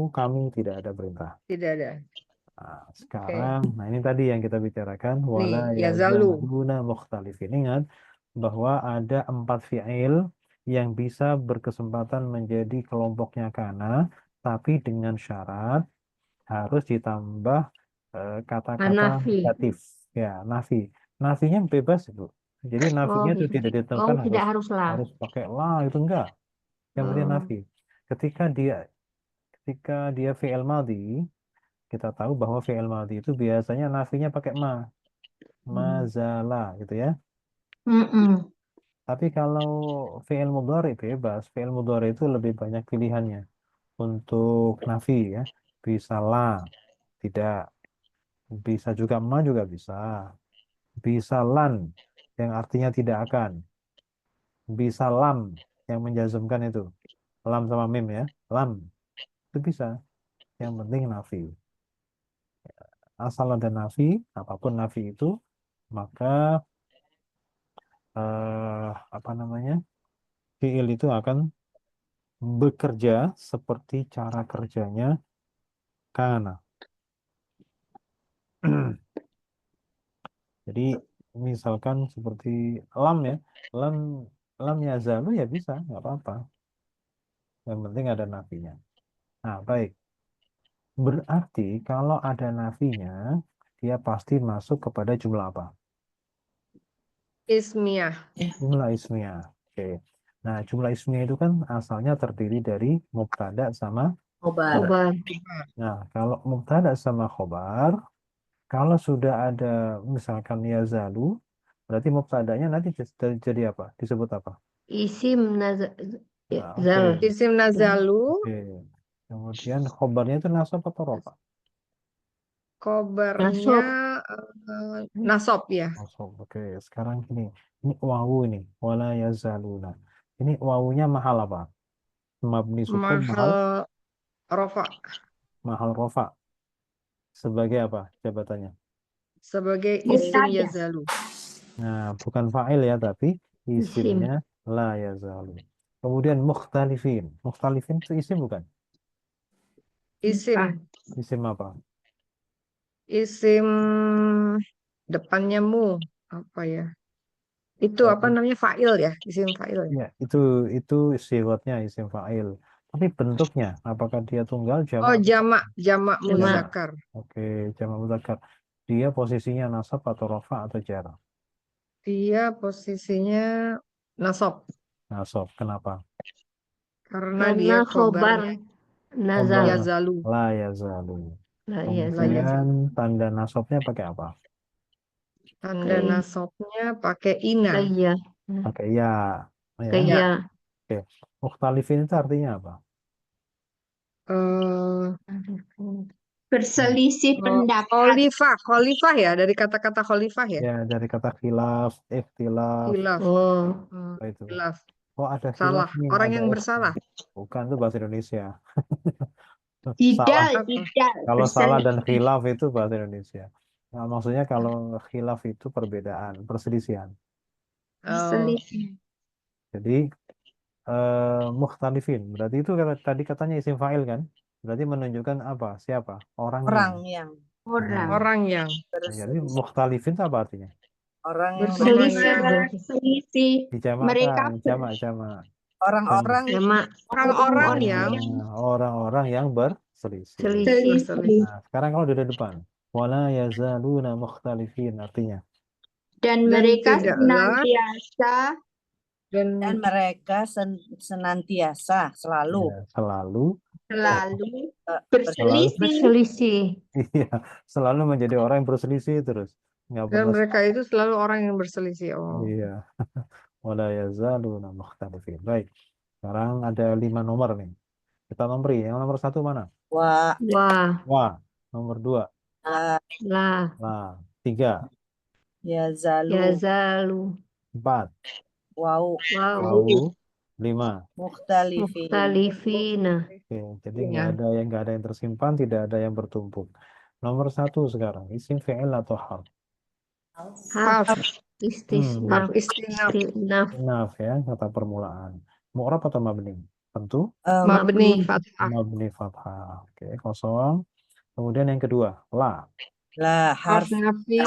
Kami tidak ada perintah. Tidak ada. Nah, sekarang, nah ini tadi yang kita bicarakan. Wala yazalu. yazaluna mukhtalifin. Ingat bahwa ada 4 fi'il yang bisa berkesempatan menjadi kelompoknya kana, tapi dengan syarat harus ditambah kata-kata Nafi. negatif. Ya, nafi. Nafinya bebas, Ibu. Jadi nafinya itu tidak ditentukan tidak harus lah. harus pakai la, itu enggak. Yang penting nafi. Ketika dia fi'il madhi, kita tahu bahwa fi'il madhi itu biasanya nafinya pakai ma. Mazala gitu ya. Tapi kalau fi'il mudhari bebas, fi'il mudhari itu lebih banyak pilihannya. Untuk nafi ya, bisa la, tidak. Bisa juga ma juga bisa. Bisa lan yang artinya tidak akan. Bisa lam yang menjazmkan itu. Lam sama mim ya. Lam. Itu bisa. Yang penting nafi. Asal ada nafi, apapun nafi itu, maka fiil itu akan bekerja seperti cara kerjanya kana. Jadi misalkan seperti lam ya, lam lam yazalu ya bisa, nggak apa-apa. Yang penting ada nafinya. Nah, baik. Berarti kalau ada nafinya, dia pasti masuk kepada jumlah apa? Ismiyah. Jumlah ismiyah. Oke. Nah, jumlah ismiyah itu kan asalnya terdiri dari mubtada sama Khobar. Khobar. Nah, kalau mubtada sama khobar, kalau sudah ada misalkan yazalu, berarti mubtadanya nanti jadi apa? Disebut apa? Isim Nah, oke. zal. Isim nazalu, Oke. Kemudian khobarnya itu nasab atau rofa? khobarnya nasab ya. Nasab. Oke. Sekarang gini, ini wawu ini, wala yazaluna. Ini wawunya mahal apa? Mabni sukun mahal, Mahal rofa mahal rofa. Sebagai apa jabatannya? sebagai isim Mubtada. yazalu. Nah, bukan fa'il ya, tapi Isim. isimnya la yazalu. Kemudian mukhtalifin. Mukhtalifin itu isim bukan? Isim, Isim apa? isim depannya mu apa ya? Itu apa namanya fa'il ya? Isim fa'il ya. Ya, itu sifatnya isim fa'il. Tapi bentuknya, apakah dia tunggal, Oh, jamak? jamak Jamak. muzakkar. Oke, jamak mudzakkar. Dia posisinya nasab atau rafa atau jar? Dia posisinya nasab Nasab. Kenapa? karena Karena dia khobar khobarnya nazal. Khobar yazalu. la yazalu. La La yazal. Kemudian yazalu. tanda nasabnya pakai apa? Tanda Pakai nasabnya pakai ina. kaya. Pakai ya. Ya. Kaya. Oke. Mukhtalifin itu artinya apa? Eh, Berselisih pendapat. khalifah ya, dari kata-kata khalifah ya. Ya, dari kata khilaf, ikhtilaf, Khilaf. Oh, apa itu? Khilaf. Oh, ada Salah. khilaf nih, Orang ada yang ikhtilaf. bersalah. Bukan, itu bahasa Indonesia. Salah. Tidak, Apa? tidak. Kalau salah dan Berselisih. khilaf itu bahasa Indonesia. Nah, maksudnya kalau khilaf itu perbedaan, perselisihan. Oh, Berselisih. Jadi mukhtalifin. Berarti itu tadi katanya isim fa'il kan? Berarti menunjukkan apa? Siapa? Orangnya. Orang yang Orang. orang yang Nah, jadi mukhtalifin itu apa artinya? orang yang berselisih. Berselisih. Mereka Dijamakkan, jamak-jamak. orang-orang Jamak. orang-orang Orang yang Orang-orang yang berselisih. Selisih. berselisih. Nah, sekarang kalau dari depan. Wala yazaluna mukhtalifin artinya. Dan Dan mereka tidaklah- senantiasa dan dan mereka senantiasa selalu Ya, selalu berselisih. Berselisih. iya, selalu menjadi orang yang berselisih terus. Nggak dan pernah mereka itu selalu orang yang berselisih. Oh, iya. Wala yazaluna mukhtalifin. Baik. Sekarang ada 5 nomor nih. Kita nombori. Yang nomor 1 mana? wa Wah, Wah. Nomor 2. lah, Nah. 3. yazalu yazalu. 4. wau Wow. Wau. 5. mukhtalifin Mukhtalifina. Oke, jadi Iya. nggak ada yang tersimpan, tidak ada yang bertumpuk. Nomor 1 sekarang, isim fi'il atau harf. Harf. harf Istisnaf. istinaf Istinaf. Naf ya, kata permulaan. Mu'rab atau mabni? Tentu mabni Mabni. fathah mabni fathah. Oke, kosong. Kemudian yang kedua, la. la harf harf nafi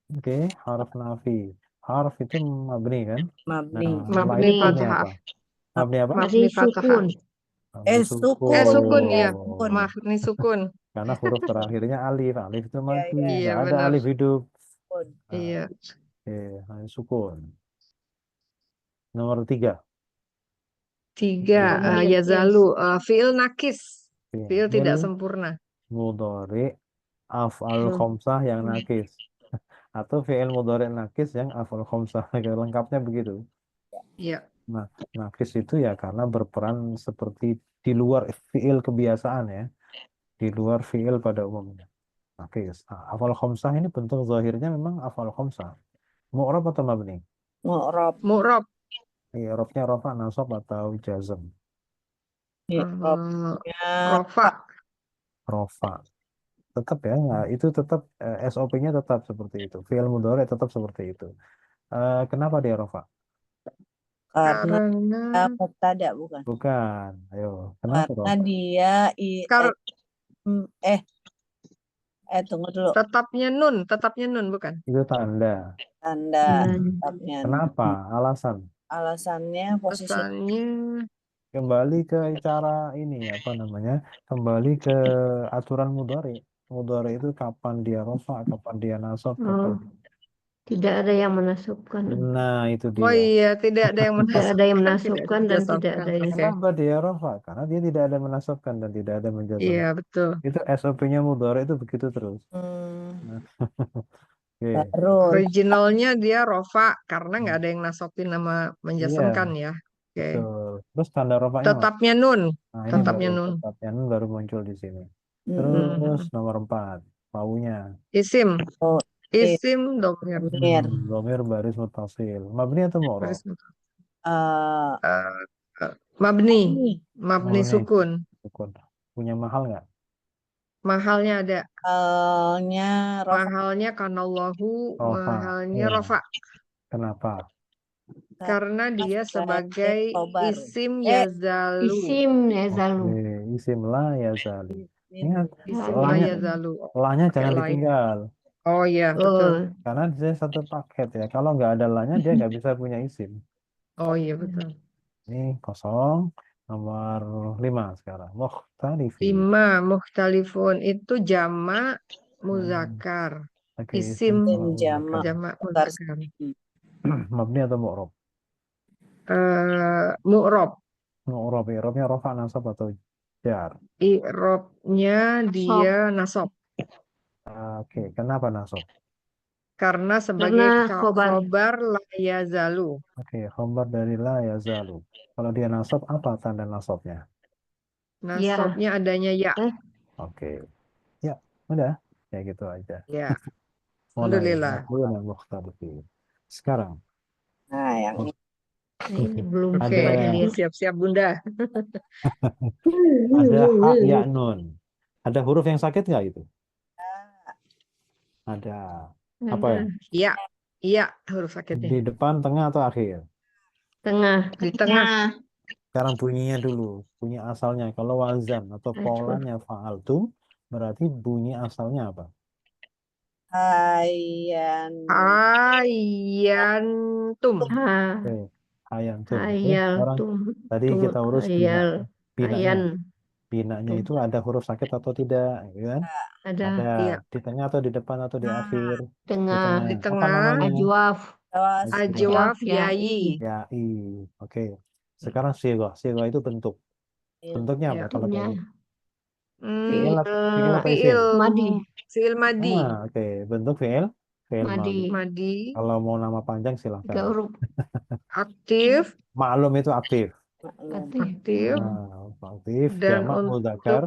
Oke, harf nafi. Harf itu mabni kan? mabni Nah, la mabni itu mabni fathah apa? Mabni apa? Mabni sukun. Mabni sukun. sukun ya sukun. mabni sukun Karena huruf terakhirnya alif. Alif itu mati. iya. Iya, Nggak ada benar. alif hidup. Nah, iya oke, alif sukun. Nomor 3. 3 Mudhari'. yazalu fiil nakis fiil tidak Fi'il sempurna mudhari af'al Hmm. khamsah yang nakis atau fi'il mudhari nakis yang af'al khamsah. Lengkapnya begitu. iya Nah, nakis itu ya karena berperan seperti di luar fi'il kebiasaan ya, di luar fi'il pada umumnya. Nakis. Nah, af'al khamsah ini bentuk zahirnya memang af'al khamsah. Mu'rab atau mabni? mu'rab mu'rab I'rabnya rafa, nasab atau jazm? rofa Rafa. Tetap ya, nah, itu tetap SOP-nya tetap seperti itu. Fi'il mudhari tetap seperti itu. Kenapa dia rafa? Karena Karena dia mubtada bukan. Bukan. Ayo, kenapa Karena Rob? dia kar tunggu dulu. tetapnya nun bukan? Itu tanda. Tanda Dan tetapnya. Kenapa? Alasan. Alasannya posisi Pesannya Kembali ke cara ini, apa namanya? Kembali ke aturan mudhari. Mudhari itu kapan dia rofa, kapan dia nasab, kapan. tidak ada yang menasabkan. Nah, itu oh dia. iya tidak ada yang Tidak ada yang menasabkan, menasabkan dan tidak ada yang Oke. Kenapa dia rofa? Karena dia tidak ada menasabkan dan tidak ada menjazam. Iya betul. Itu SOP-nya mudhari itu begitu terus. Oke. baru Originalnya dia rofa karena nggak ada yang nasokin nama Iya, menjasemkan ya. Oke. betul. Terus tanda rofanya apa? Tetapnya nun. Nah, ini Tetapnya baru nun. tetapnya ini baru muncul di sini. Mm-mm. Terus nomor 4, paunya. Isim. Oh, Isim domir. Domir. Dhamir baris muttasil. Mabni atau mu'rab? Baris mutu. Eh, Mabni. ini Mabni Mabni. sukun. Sukun. Punya mahal nggak? Mahalnya ada. mahalnya rofa Mahalnya kanallahu. Rofa. Mahalnya Iya. rofa. Kenapa? Karena dia sebagai khobar. isim yazalu. Isim yazalu. Oke, isim la yazali. Ingat, Isim La la lahnya, yazalu. lahnya Pakai jangan la. ditinggal. Oh iya betul. Karena dia satu paket ya. Kalau nggak ada lahnya, dia nggak bisa punya isim. Oh iya betul. Ini kosong. Nomor 5 sekarang. Mukhtalifin. 5 mukhtalifun itu jamak muzakkar. Oke, Isim jamak. jamak muzakkar. Mabni atau mu'rab? Mu'rob. Mu'rab, i'rabnya rafa, nasab atau jar? I'robnya dia nasab. Oke, kenapa nasab? Karena sebagai Karena khobar. khobar la yazalu. Oke, khabar dari la yazalu. Kalau dia nasab, apa tanda nasabnya? Nasabnya adanya ya. Oke, ya, udah. Ya gitu aja. Ya. Mulai Alhamdulillah. yang mukhtalifin. Sekarang, Nah, yang ini. Ini belum Ada- sempat dilihat. Siap-siap Bunda. ada ha, ya, nun. Ada huruf yang sakit nggak itu? Ada. Apa ya? Iya. Iya huruf sakitnya. Di depan, tengah, atau akhir? Tengah. Di tengah. Sekarang bunyinya dulu. Bunyi asalnya. Kalau wazan atau polanya fa'altum, berarti bunyi asalnya apa? Ayantum. Ha. Oke, ayantum. Oke, Ayal sekarang tum. tadi kita urus Ayal. binanya. Ayan. Binanya Tum. itu ada huruf sakit atau tidak, gitu kan? Ada. Ada Iya. di tengah atau di depan atau di akhir? Di Tengah. Di Apa tengah. namanya? Ajwaf. Ajwaf Ya, yai. Yai. Oke. Sekarang sighah. Sighah itu bentuk. Bentuknya apa Ya. kalau Bentuknya. tadi? Fi'il atau isim? Fi'il Madi. fi'il madi. Oke. Bentuk fi'il Madi. madi. Madi. Kalau mau nama panjang 3 silahkan. huruf. Aktif. Maklum itu aktif. Aktif. Aktif. Dan Jamak mudzakkar.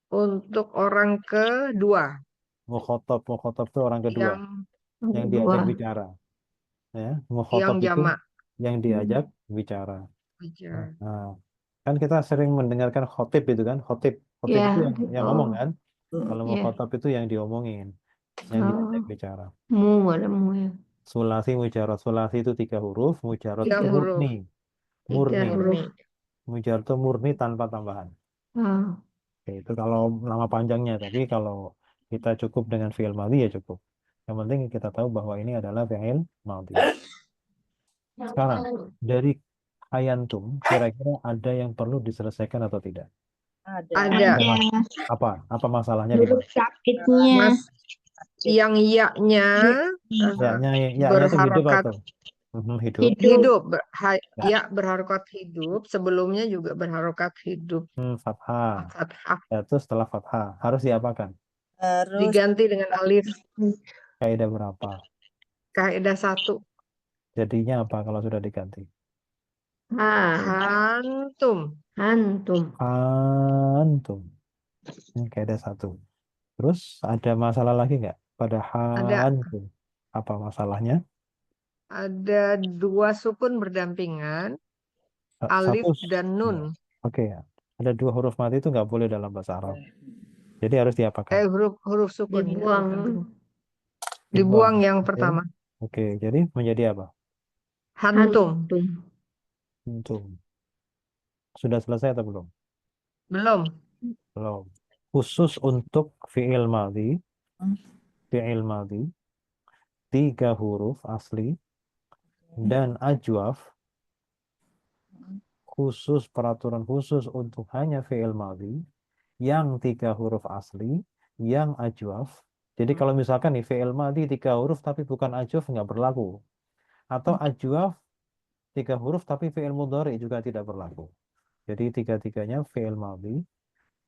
Untuk orang kedua. Mukhotob. Mukhotob itu orang kedua. Yang Dua. diajak bicara. Ya. Mukhotob Yang itu jamak. yang diajak bicara. Bicara. Nah, kan kita sering mendengarkan khotib itu kan. Khotib itu Ya. yang ngomong kan. Kalau Ya. mukhotob itu yang diomongin. Yang diajak bicara. Mu ada mu ya. Sulasi mujarad. Sulasi itu 3 huruf. Mujarad 3 itu huruf. murni. 3 Murni. huruf. Mujarad itu murni tanpa tambahan. Oke, itu kalau nama panjangnya. Tapi kalau kita cukup dengan fi'il madhi ya cukup. Yang penting kita tahu bahwa ini adalah fi'il madhi. Sekarang, dari ayantum, kira-kira ada yang perlu diselesaikan atau tidak? Ada. Apa? Apa masalahnya di mana? Sakitnya. Mas, yang ya-nya Ya-nya itu hidup berharokat atau? Hidup. hidup. Ya berharokat hidup. Sebelumnya juga berharokat hidup. Fathah. Fathah. Itu setelah fathah. Harus diapakan? Terus Diganti dengan alif. Kaidah berapa? Kaidah 1. Jadinya apa kalau sudah diganti? Antum. Antum. Antum. Ini kaidah 1. Terus ada masalah lagi nggak pada Ada. antum? Apa masalahnya? Ada 2 sukun berdampingan. Alif dan nun. Oke, ada 2 huruf mati itu nggak boleh dalam bahasa Arab. Jadi harus diapakan? Huruf sukun. Dibuang. Dibuang yang Oke. pertama. Oke, jadi menjadi apa? Hantum. Antum. Antum. Sudah selesai atau belum? Belum. Belum. Khusus untuk fi'il madhi, Hmm. fi'il madhi, 3 huruf asli dan ajwaf, khusus peraturan khusus untuk hanya fi'il madhi yang 3 huruf asli, yang ajwaf. Jadi kalau misalkan nih fi'il madhi 3 huruf tapi bukan ajwaf nggak berlaku. Atau ajwaf 3 huruf tapi fi'il mudhari juga tidak berlaku. Jadi tiga-tiganya fi'il madhi,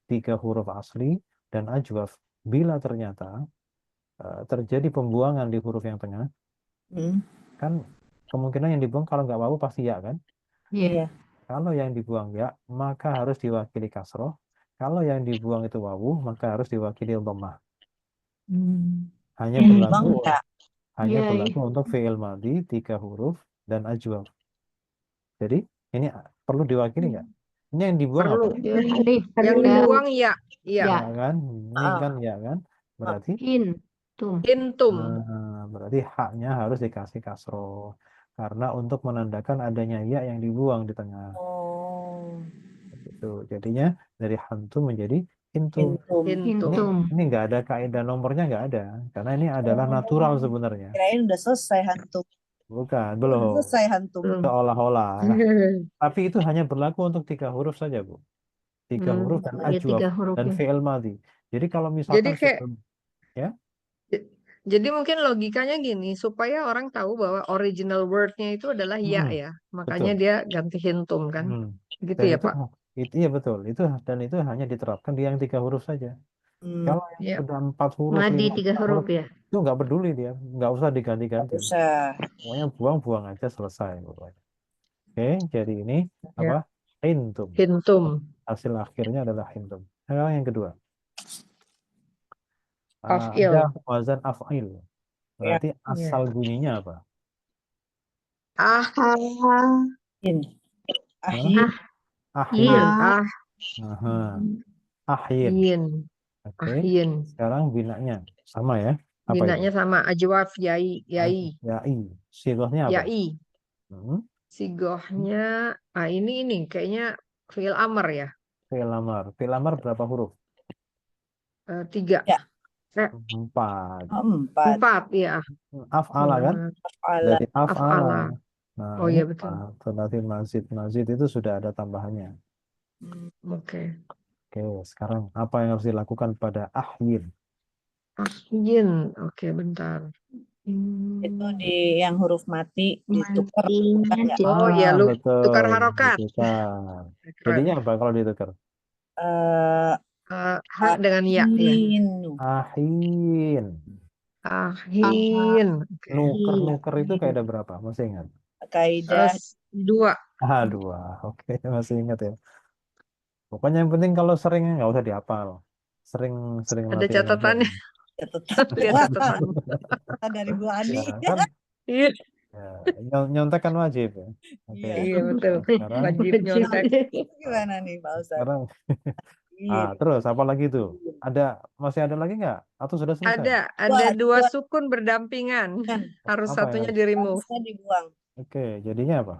3 huruf asli dan ajwaf. Bila ternyata terjadi pembuangan di huruf yang tengah, kan kemungkinan yang dibuang kalau nggak wawu pasti ya kan? Iya. Kalau yang dibuang ya, maka harus diwakili kasroh. Kalau yang dibuang itu wawu, maka harus diwakili dhammah. Hanya Yang berlaku dibuang ya. hanya Iya, berlaku untuk fi'il madhi 3 huruf dan ajwaf. Jadi ini perlu diwakili nggak? Ini yang dibuang Perlu. apa? Ya, nih, Yang ya, dibuang ya. Iya. ya, Ya kan? Ini Ah. kan ya kan? Berarti hintum. Intum. berarti haknya harus dikasih kasroh. Karena untuk menandakan adanya ya yang dibuang di tengah. Oh. Gitu. Jadinya dari hantum menjadi hintum. Intum. Intum. Hintum. Ini nggak ada kaidah nomornya, nggak ada. Karena ini adalah natural sebenarnya. Kirain udah selesai hantum. Bukan, Udah belum. selesai hantum. Belum. Seolah-olah. Tapi itu hanya berlaku untuk 3 huruf saja, Bu. 3 huruf dan Ya, 3 ajwaf huruf dan ya. fi'il madhi. Jadi kalau Jadi misalkan kayak ya, Jadi mungkin logikanya gini, supaya orang tahu bahwa original word-nya itu adalah ya hmm, ya. Makanya betul. dia ganti hintum kan. Hmm. Gitu Dan ya, itu Pak? iya betul. Itu hanya diterapkan di yang 3 huruf saja. Kalau yang Ya. sudah 4 huruf, Madi 5 3 huruf, huruf ya. itu nggak peduli dia, nggak usah Nggak diganti-ganti. usah. Pokoknya buang-buang aja selesai pokoknya. Oke, jadi ini Ya. apa? Hintum. Hintum. Hasil akhirnya adalah hintum. Sekarang yang kedua. Af'il. Ada wazan af'il. Berarti Ya. asal bunyinya apa? Ah, In. Hah? Ahin. Ahyin. Yin. ah, Aha. Ahyin. yin, Oke. ahyin. Sekarang binanya sama ya? Apa itu? Binanya sama ajwaf, yai, yai, Yai. Sigohnya apa? yai. Hmm? Sigohnya, ini kayaknya fi'il amr ya. Fi'il amar. Fi'il amar berapa huruf? 3. Ya. 4. 4. 4 ya. Af'ala kan? Ala. Dari af'ala. Af'ala. Nah, Oh ini iya betul. Thulathi mazid. Mazid itu sudah ada tambahannya. Oke. Oke, sekarang apa yang harus dilakukan pada ahyin? Ahyin. Oke, bentar. Itu di yang huruf mati ditukar. Matinya di Oh iya, lu betul. tukar harokat. Ditukar. Keren. Jadinya apa kalau ditukar? Ha dengan ya. Ahin. Ahyin. Ahyin. Oke. Nuker itu kayak ada berapa? Masih ingat? Kaidah 2. 2. Oke, masih ingat ya. Pokoknya yang penting kalau sering nggak usah dihafal. Sering Ada latihan aja. catatannya. catatan. Lihat catatan. Dari Bu Ani. Ya, kan Iya, ya, nyontek kan wajib ya. Oke. Iya. iya betul. Sekarang Wajib nyontek. Gimana nih Pak Ustadz? sekarang Iya. terus apa lagi tuh? Masih ada lagi nggak? Atau sudah selesai? Ada dua Dua. sukun berdampingan. Harus Apa satunya yang- di remove. Harusnya dibuang. Oke, jadinya apa?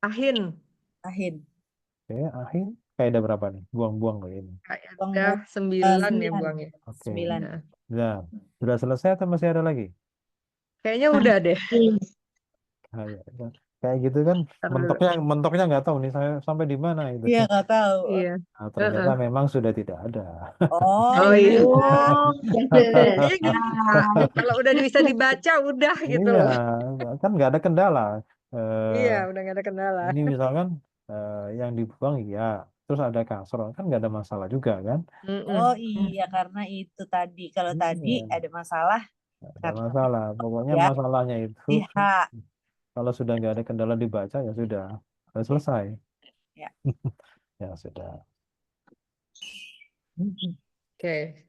Ahin. Ahin. Oke, ahyin kayak ada berapa nih? Buang-buang loh ini. Ada 9 ya buangnya. Oke. 9. Nah, Nah, sudah selesai atau masih ada lagi? kayaknya udah deh. Kayak gitu kan Ntar dulu. mentoknya nggak tahu nih saya sampai di mana itu. Iya nggak tahu. Iya. Nah, ternyata memang sudah tidak ada. Oh, Oh iya. Oh, Kalau udah bisa dibaca udah gitu Iya, loh. kan nggak ada kendala. Eh, Iya, udah nggak ada kendala. ini misalkan yang dibuang iya, terus ada kasroh kan nggak ada masalah juga kan? Mm-mm. oh iya karena itu tadi. Kalau tadi Iya, ada masalah nggak ada karena masalah. Pokoknya ya masalahnya itu pihak. kalau sudah nggak ada kendala dibaca ya sudah selesai. Ya. Ya sudah. Oke,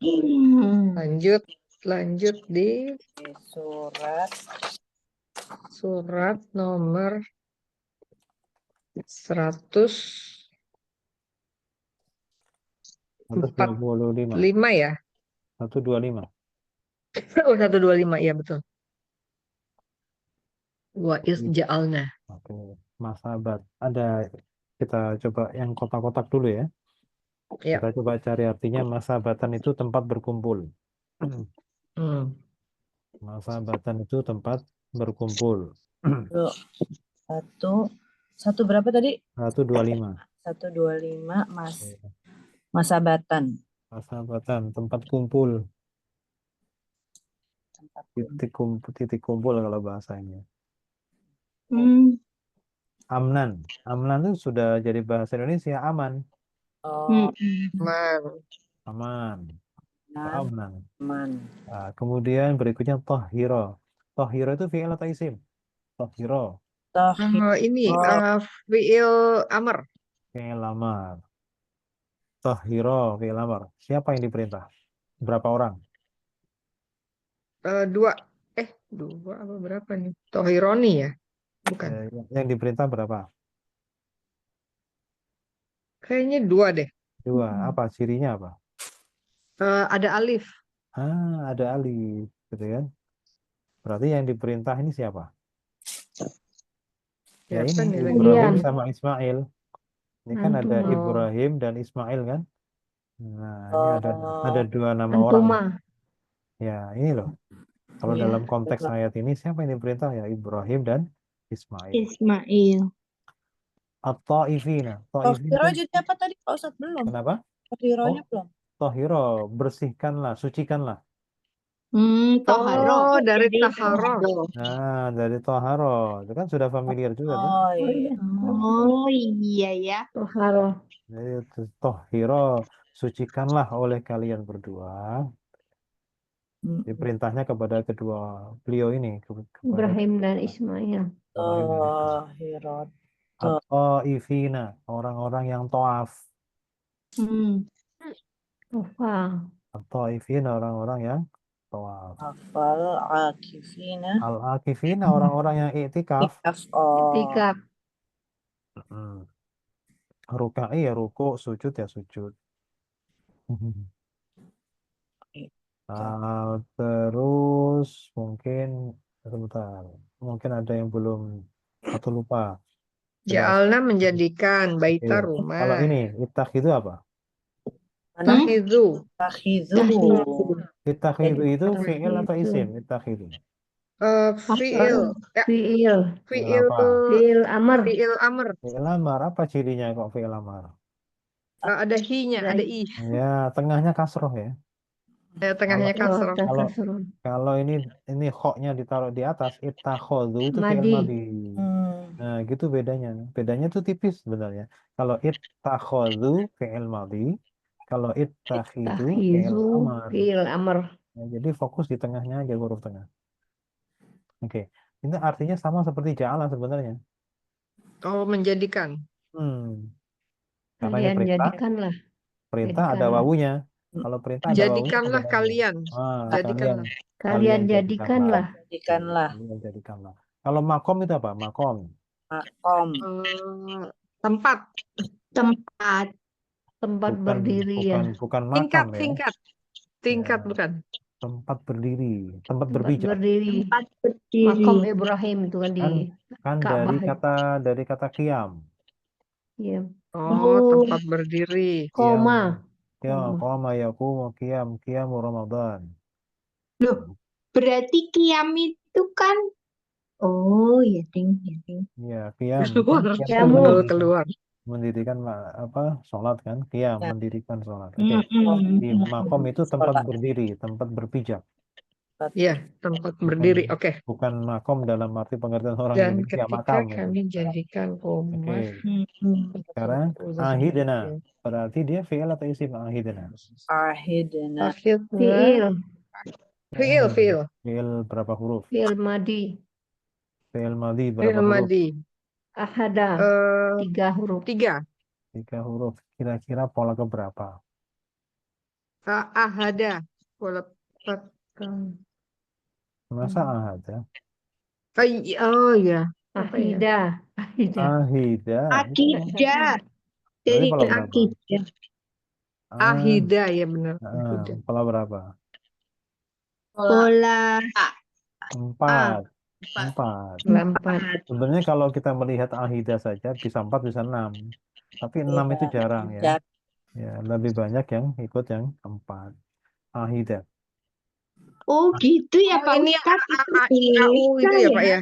lanjut di Surat nomor 145 125. ya. 125. Oh, 125 ya betul. Wa is ja'alna. Oke. Masabat. Kita coba yang kotak-kotak dulu ya. Ya. Kita coba cari artinya masabatan itu tempat berkumpul. Hmm. Masabatan itu tempat berkumpul. Tuh, satu berapa tadi? 125. 125 Masabatan. Masabatan, tempat kumpul. Tempat Titik kumpul kalau bahasanya. Hmm. Amnan. Amnan itu sudah jadi bahasa Indonesia, aman. Oh, Man. Aman. aman. Amnan. Aman. Nah, kemudian berikutnya tohiro. Tohiro itu fi'il atau isim? Tohiro. Ini Oh. fiil amr. Fi'il amar. Tohiro, fi'il amar. Siapa yang diperintah? Berapa orang? Dua. Dua apa berapa nih? Tohironi ya? Bukan. Yang diperintah berapa? Kayaknya dua deh. Dua. Apa cirinya apa? Ada alif. Ada alif, gitu kan? Berarti yang diperintah ini siapa? Ya Siapa ini nih lagi? Ibrahim Kalian. sama Ismail. Ini kan ada Antuma. Ibrahim dan Ismail kan? Nah, ini ada dua nama orang. Antuma. Ya, ini loh. Kalau Iya. dalam konteks ayat ini siapa yang diperintah? Ya Ibrahim dan Ismail. Ismail. At-Ta'ifina. Ta'ifina Tohiro kan jadi apa tadi? Pak Ustadz belum. kenapa? Tohironya belum. Tohiro, bersihkanlah, sucikanlah. Toharo. Oh, dari Jadi taharo. toharo. Nah, dari Toharo. Itu kan sudah familiar juga tuh. Oh Oh iya. iya. Oh iya ya. Toharo. Jadi Tohiro, sucikanlah oleh kalian berdua. Diperintahnya kepada kedua beliau ini. Kepada Ibrahim dan Ismail. Ibrahim dan Ismail. Tohiro. At-Ta'ifina, orang-orang yang toaf. Tofa. At-Ta'ifina, orang-orang yang toaf. Hafal akifina. Al-Akifina, orang-orang yang iktikaf. Tikap. Ruka'i ya ruku, sujud ya sujud. Terus sebentar, mungkin ada yang belum atau lupa. Ja'alna menjadikan baita Iya. rumah. Kalau ini itu apa? Takhizu. Takhizu. Ittakhidu itu fi'il atau Itu. isim? Ittakhidu. Fiil. Fiil. Fiil. apa? Fiil amar. Fiil amr. Fi'il amar, apa cirinya kok fi'il amar? Ada hi-nya, ada i. Ya, tengahnya kasroh ya. Tengahnya kasroh. Kalau ini khoknya ditaruh di atas, ittakhadhu itu fi'il Madi. madhi. Nah, gitu bedanya. Bedanya tuh tipis sebenarnya. Kalau ittakhadhu fi'il madhi, kalau ittakhidu fi'il Takhizu. amar. Fiil amar. Nah, jadi fokus di tengahnya aja, huruf tengah. Oke. Ini artinya sama seperti ja'ala sebenarnya. Oh, menjadikan. Karena ini Kalian jadikanlah. perintah ada Jadikanlah. wawunya. Kalau perintah ada wawunya Jadikanlah ada kalian. kalian. Kalian jadikanlah. Kalian jadikanlah. Kalau makom itu apa? Makom. Tempat. Tempat berdiri ya. Bukan makam ya. Tingkat Ya. bukan. Tempat berdiri, tempat Tempat berpijak. berdiri. Tempat berdiri. Makom Ibrahim itu kan di Kan Ka'bah. dari kata qiyam. Iya. Oh, tempat berdiri. Koma. Qama yaqumu qiyam Ramadan. Loh, berarti kiam itu kan ya ding. Iya, qiyam. Keluar. Mendirikan sholat kan? Qiyam, mendirikan sholat. Oke. Di makom itu tempat berdiri, tempat berpijak. Iya, tempat berdiri. Oke. Bukan makom dalam arti pengertian orang Dan Indonesia ketika makam. kami jadikan rumah. Sekarang ahidna, berarti dia fi'il atau isim ahidna? Fiil. Fi'il berapa huruf? Fiil madi. Fi'il madhi berapa huruf? Ahada. 3 huruf. 3 huruf. Kira-kira pola keberapa? Ahada. Pola Masa ahad ya? Oh ya. Ahida. Akidah. Dari Dari pola berapa? akidah. Ahida ya benar. Pola berapa? Pola 4. Empat. Lampat. Sebenarnya kalau kita melihat ahida saja bisa 4 bisa 6. Tapi 6 itu jarang ya. Jar- Ya, lebih banyak yang ikut yang 4. Ahida. Oh gitu ya Oh, Pak ini yang Ustadz, itu AAIAU bisa itu ya Pak ya?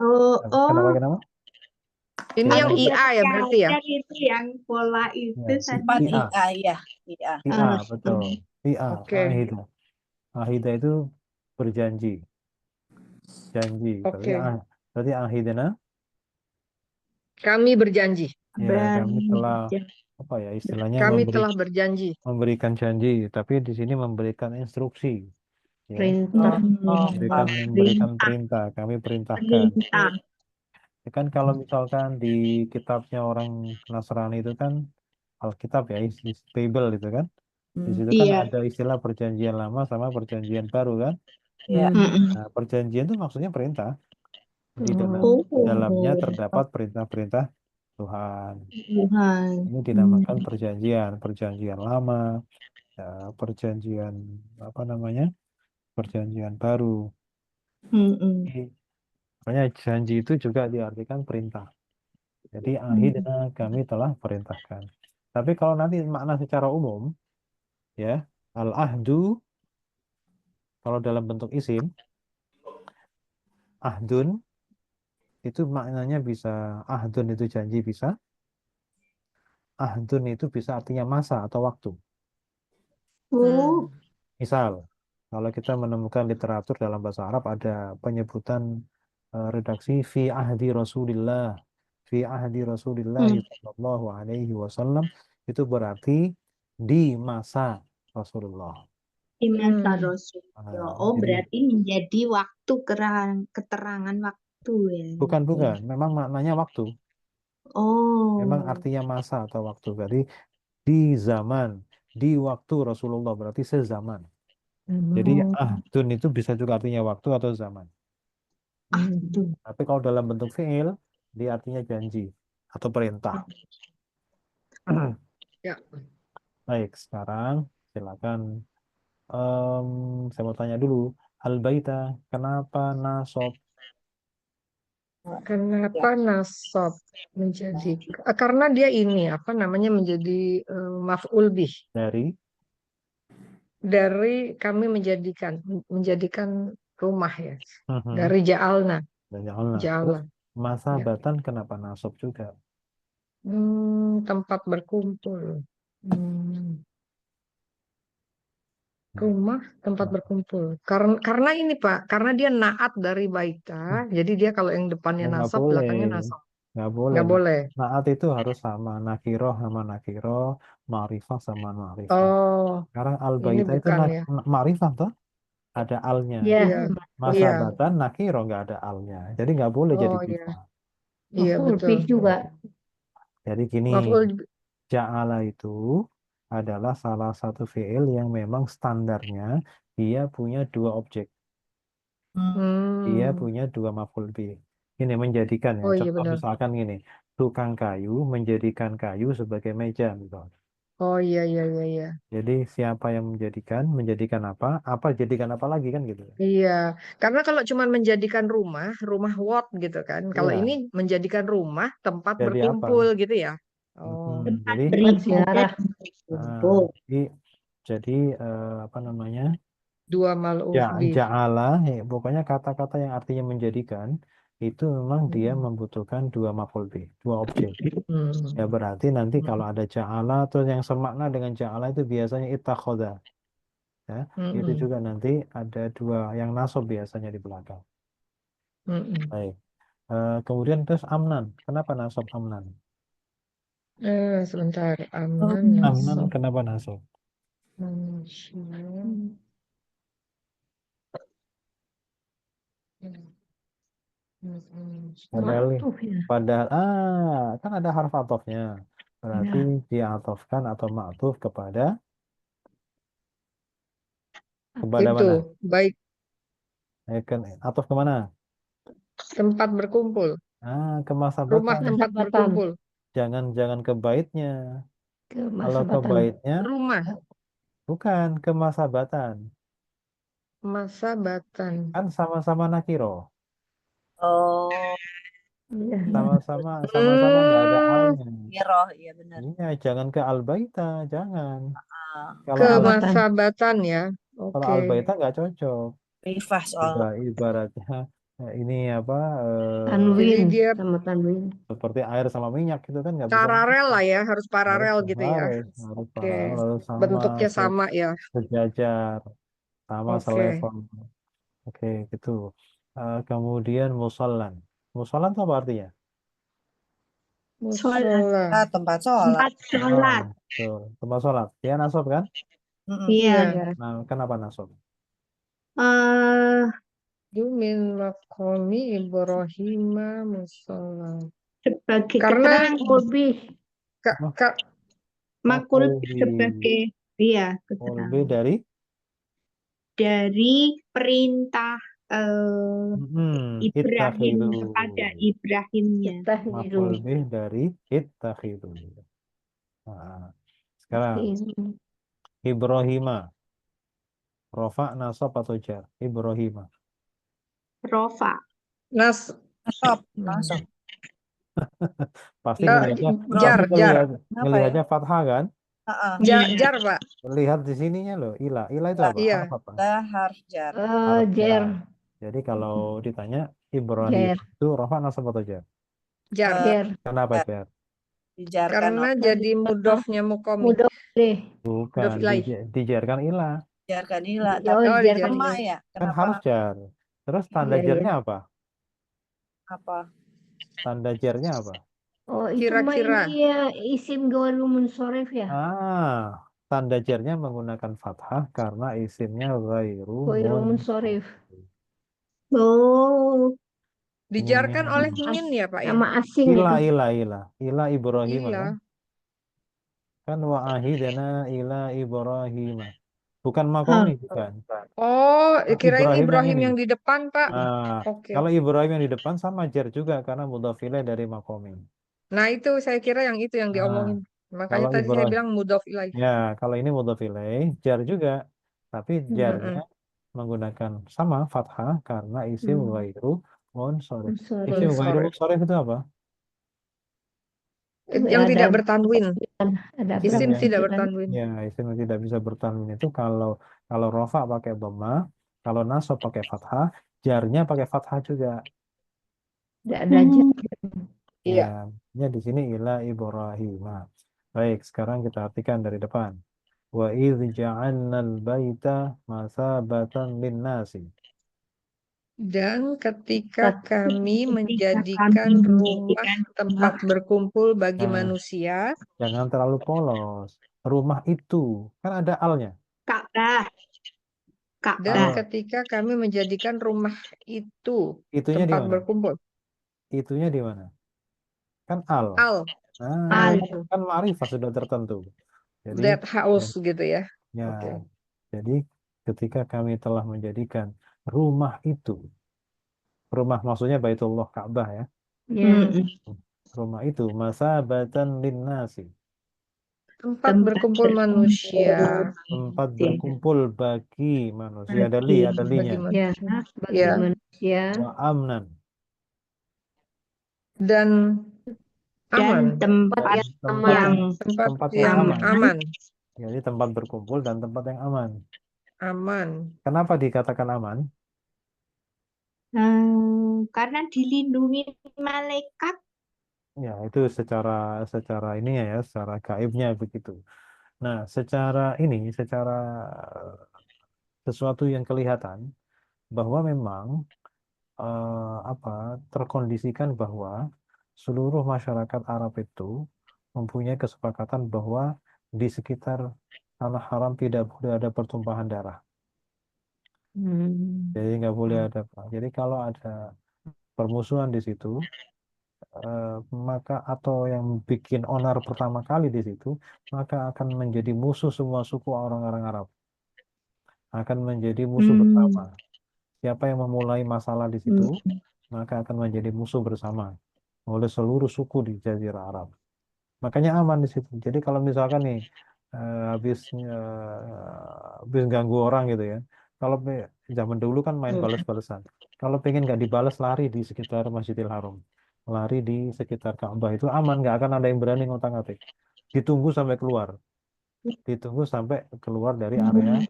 Oh, Kenapa oh, kenapa? Ini yang aku IA ya baru berarti ya? nyadar itu yang pola itu Ya, tadi. IA. iya, iya. IA Ah, betul. IA Oke. ahida. Ahida itu berjanji, janji. Berarti Oke. berarti ahidana Kami berjanji. ya kami telah berjanji. apa ya istilahnya Kami telah berjanji. memberikan janji, tapi di sini memberikan instruksi, ya. Perintah. Memberikan perintah, kami perintahkan. Perintah. Ya kan kalau misalkan di kitabnya orang Nasrani itu kan Alkitab ya, Bible itu kan. Di situ kan Iya. ada istilah perjanjian lama sama perjanjian baru kan. Iya. Mm-mm. Nah, perjanjian itu maksudnya perintah. Di Oh, dalamnya terdapat perintah-perintah Tuhan. Tuhan. Ini dinamakan perjanjian, perjanjian lama, ya, perjanjian apa namanya? Perjanjian baru. Mm-mm. Makanya janji itu juga diartikan perintah. Jadi akhirnya kami telah perintahkan. Tapi kalau nanti makna secara umum, ya al-ahdu kalau dalam bentuk isim, ahdun itu maknanya bisa ahdun itu janji bisa, ahdun itu bisa artinya masa atau waktu. Oh, Misal, kalau kita menemukan literatur dalam bahasa Arab ada penyebutan redaksi fi ahdi Rasulillah, fi ahdi Rasulillah sallallahu alaihi wasallam itu berarti di masa Rasulullah. Imanta Rasulullah. Oh, Jadi berarti menjadi waktu keterangan waktu ya. bukan memang maknanya waktu, memang Oh, artinya masa atau waktu. Berarti di zaman, di waktu Rasulullah berarti sezaman. Jadi ahdun itu bisa juga artinya waktu atau zaman. aduh. Tapi kalau dalam bentuk fiil, dia artinya janji atau perintah. Ya. Baik, sekarang silakan. Saya mau tanya dulu, al-baita, kenapa nasob? Kenapa nasab menjadi? Karena dia ini apa namanya menjadi maf'ul bih dari kami menjadikan rumah ya. Dari ja'alna. Dan ja'alna. Terus Ja'alna. masa Ya. batan kenapa nasob juga? Tempat berkumpul. Rumah tempat berkumpul. Karena ini Pak, karena dia naat dari baita, jadi dia kalau yang depannya Nggak nasab, boleh, belakangnya nasab. nggak boleh. Nggak boleh. Naat itu harus sama nakiroh sama nakiroh, ma'rifah sama ma'rifah. Oh, Sekarang ini al-baita itu bukan ya. ma'rifah toh, ada alnya. Ya, Iya, Masa iya. batan nakiroh nggak ada alnya. Jadi nggak boleh jadi Oh iya, bisa. iya Maf'ul betul. bih juga. Jadi gini, Maf'ul ja'ala itu adalah salah satu fi'il yang memang standarnya dia punya dua objek. Dia punya dua maf'ul bih. Ini menjadikan ya. Oh iya Contoh benar. misalkan gini, tukang kayu menjadikan kayu sebagai meja misalnya. Oh iya iya iya iya. Jadi siapa yang menjadikan apa, apa jadikan apa lagi kan gitu. Iya, karena kalau cuma menjadikan rumah what gitu kan. Kalau Iya, ini menjadikan rumah tempat jadi apa? berkumpul gitu ya. Oh, tempat Jadi beribadah dan ah, berkumpul. jadi apa namanya? dua mal'uf bih. Ja'ala, pokoknya kata-kata yang artinya menjadikan itu memang dia membutuhkan dua maf'ul bih, dua objek. Hmm. Ya berarti nanti kalau ada ja'ala terus yang semakna dengan ja'ala itu biasanya ittakhadha. Ya, itu Mm-mm. juga nanti ada dua yang nasab biasanya di belakang. Mm-mm. Baik. Kemudian terus amnan. Kenapa nasab amnan? Sebentar, amnan Amnan nasab. kenapa nasab? Padahal Ma'tuf ya. kan ada harf atofnya. Berarti Ya. diatofkan atau ma'tuf kepada Itu mana? baik Atof kemana? tempat berkumpul. Ke masa Rumah batan. tempat Masabatan. berkumpul. Jangan ke baitnya. Ke Kalau ke masabatan. baitnya Rumah bukan ke masabatan. masa batan. Kan sama-sama nakiro. Oh, Iya. Sama-sama sama-sama nggak ada Hmm, alnya. Miroh, iya benar. Iya, jangan ke al-baita, jangan. Ah, Kalau al Kemasabatan. kemasabatan ya. kalau Oke. al-baita nggak cocok. rifah soalnya. Ibaratnya ini apa Jadi Tanwin dia sama tanwin. seperti air sama minyak gitu kan nggak bisa paralel nyatu. lah ya, harus Harus paralel gitu ya. harus Oke. paralel, harus sama, Bentuknya sama ya. sejajar, sama Oke. selevel. Oke, gitu. Kemudian musallan. Musallan itu apa artinya? Sholat. Musola. Tempat sholat. Tempat sholat. Tuh, tempat sholat. Dia nasab kan? Mm-mm. Iya. Iya. Ya. Nah, kenapa nasab? Eh, Yumin makomi Ibrahim musola. sebagai Karena keterangan Lebih. Kak, Oh, Kak, makul Makulbi. sebagai iya Kulbi keterangan dari dari perintah Ibrahim ittakhidu. kepada Ibrahimnya. Tahiru. Makulbi dari ittakhidu. Nah, sekarang Ibrahima. Rofa, nasab atau jar? Ibrahima. Rofa. Nas, Nasab, langsung. Pasti Iya. jar, jar, ngelihatnya fathah kan? jar, Iya. jar, Pak. Lihat di sininya loh, ila. Ila itu apa? Iya. Harf apa? Harf jar. Harf Jer. jar. Jadi kalau ditanya Ibrahim Jer. itu rofa, nasab atau jar? Jar. Jer. Kenapa jar. jar? Dijarkan Karena oleh. jadi mudofnya mukomi. Mudah deh. Bukan, Mudhof ilaih. dijarkan ila. Dijarkan ila. Oh, Tapi Oh, dijarkan sama dijarkan. ya. Kan Kenapa? harus jar. Terus tanda Iya, iya. jarnya apa? Apa? Tanda jarnya apa? Oh, itu mah Kira-kira. ini ya isim gawal munsorif ya. Tanda jarnya menggunakan fathah karena isimnya ghairu Gawal munsorif. Oh, Dijarkan oleh Hmm. min ya, Pak ya. Nama asing Ila itu. ila Ibrahim Ila. kan wa ahidana ila Ibrahim bukan makomi bukan. Oh, kirain Ibrahim Ibrahim ini. yang di depan, Pak. Nah, Oke. kalau Ibrahim yang di depan sama jar juga karena mudhof ilaih dari makomi. Nah, itu saya kira yang itu yang Nah, diomongin. Makanya kalau tadi saya Ibrahim bilang mudhof ilaih. ya kalau ini mudhof ilaih jar juga tapi jarnya Mm-mm. menggunakan sama fathah karena isim ghairu munsharif. Munsorif. Isim ghairu Munsharif. munsharif itu apa? Yang Ya, tidak ada bertanwin. ada Isim yang tidak penafsiran. bertanwin. ya isim yang tidak bisa bertanwin itu kalau rofa pakai dhamma, kalau nasab pakai fathah, jarnya pakai fathah juga. Tidak ada jar. Iya. Ya di sini ila Ibrahim. Baik, sekarang kita artikan dari depan. Wa idz ja'alnal baita masabatan lin-nasi. Dan ketika kami ketika menjadikan kami rumah menjadikan tempat berkumpul bagi Nah, manusia, jangan terlalu polos. Rumah itu kan ada alnya. Ka'bah, dan Ka'bah. ketika kami menjadikan rumah itu Itunya di tempat mana? berkumpul, Itunya di mana? Kan al. al, Nah, itu, kan ma'rifah sudah tertentu. Jadi that house gitu ya. ya, Oke. jadi ketika kami telah menjadikan rumah itu, rumah maksudnya Baitullah Ka'bah ya. Ya. Rumah itu masabatan linnasi, Tempat berkumpul manusia. tempat berkumpul bagi manusia. Ada Bagi linya. Ya, manusia. bagi Ya. manusia Wa amnan, Dan aman. tempat tempat yang Tempat yang yang aman. aman. Jadi tempat berkumpul dan tempat yang aman. Aman. Kenapa dikatakan aman? karena dilindungi malaikat. Ya, itu secara ini ya, secara gaibnya begitu. Nah, secara sesuatu yang kelihatan bahwa memang terkondisikan bahwa seluruh masyarakat Arab itu mempunyai kesepakatan bahwa di sekitar tanah haram tidak boleh ada pertumpahan darah. Jadi nggak boleh ada apa. Jadi kalau ada permusuhan di situ, maka atau yang bikin onar pertama kali di situ, maka akan menjadi musuh semua suku orang-orang Arab. Akan menjadi musuh bersama. Siapa yang memulai masalah di situ, maka akan menjadi musuh bersama oleh seluruh suku di Jazirah Arab. Makanya aman di situ. Jadi kalau misalkan nih habis ganggu orang gitu ya. Kalau zaman dulu kan main balas-balasan. Kalau pengen nggak dibalas, lari di sekitar Masjidil Haram, lari di sekitar Ka'bah, itu aman, nggak akan ada yang berani ngotak-ngatik. Ditunggu sampai keluar, dari area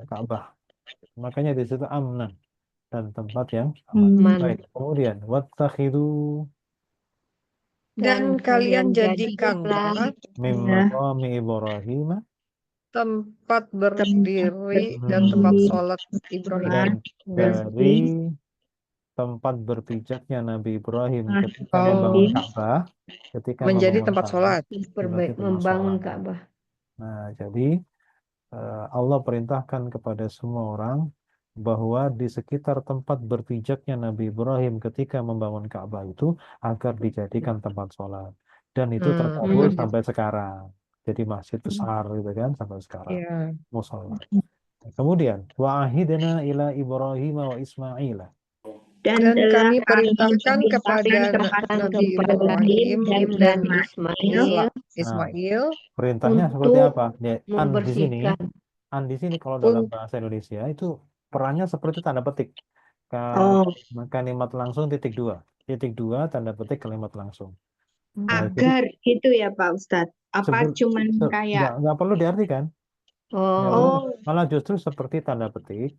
Ka'bah. Makanya di situ aman dan tempat yang aman. Aman. Baik, kemudian wattakhidu Dan kalian jadikanlah min maqami Ibrahim tempat berdiri dan tempat sholat Ibrahim. dan dari tempat berpijaknya Nabi Ibrahim ketika Oh. membangun Ka'bah, Menjadi membangun tempat Ka'bah, sholat. sebagai tempat Membangun sholat. Ka'bah. Nah, jadi Allah perintahkan kepada semua orang bahwa di sekitar tempat berpijaknya Nabi Ibrahim ketika membangun Ka'bah itu agar dijadikan tempat sholat. Dan itu terkabul sampai sekarang. Jadi masjid besar gitu kan sampai sekarang. Iya. Mushola. Kemudian wa'ahidna ila Ibrahim wa Ismail. Dan kami perintahkan kepada Nabi Ibrahim dan Ismail Perintahnya seperti Untuk apa? Ya, membersihkan. di sini kalau dalam bahasa Indonesia itu perannya seperti tanda petik. Kalimat langsung titik dua tanda petik kalimat langsung. Nah, jadi Agar gitu ya Pak Ustadz. Apa cuman kayak nggak perlu diartikan. Nggak perlu. Malah justru seperti tanda petik.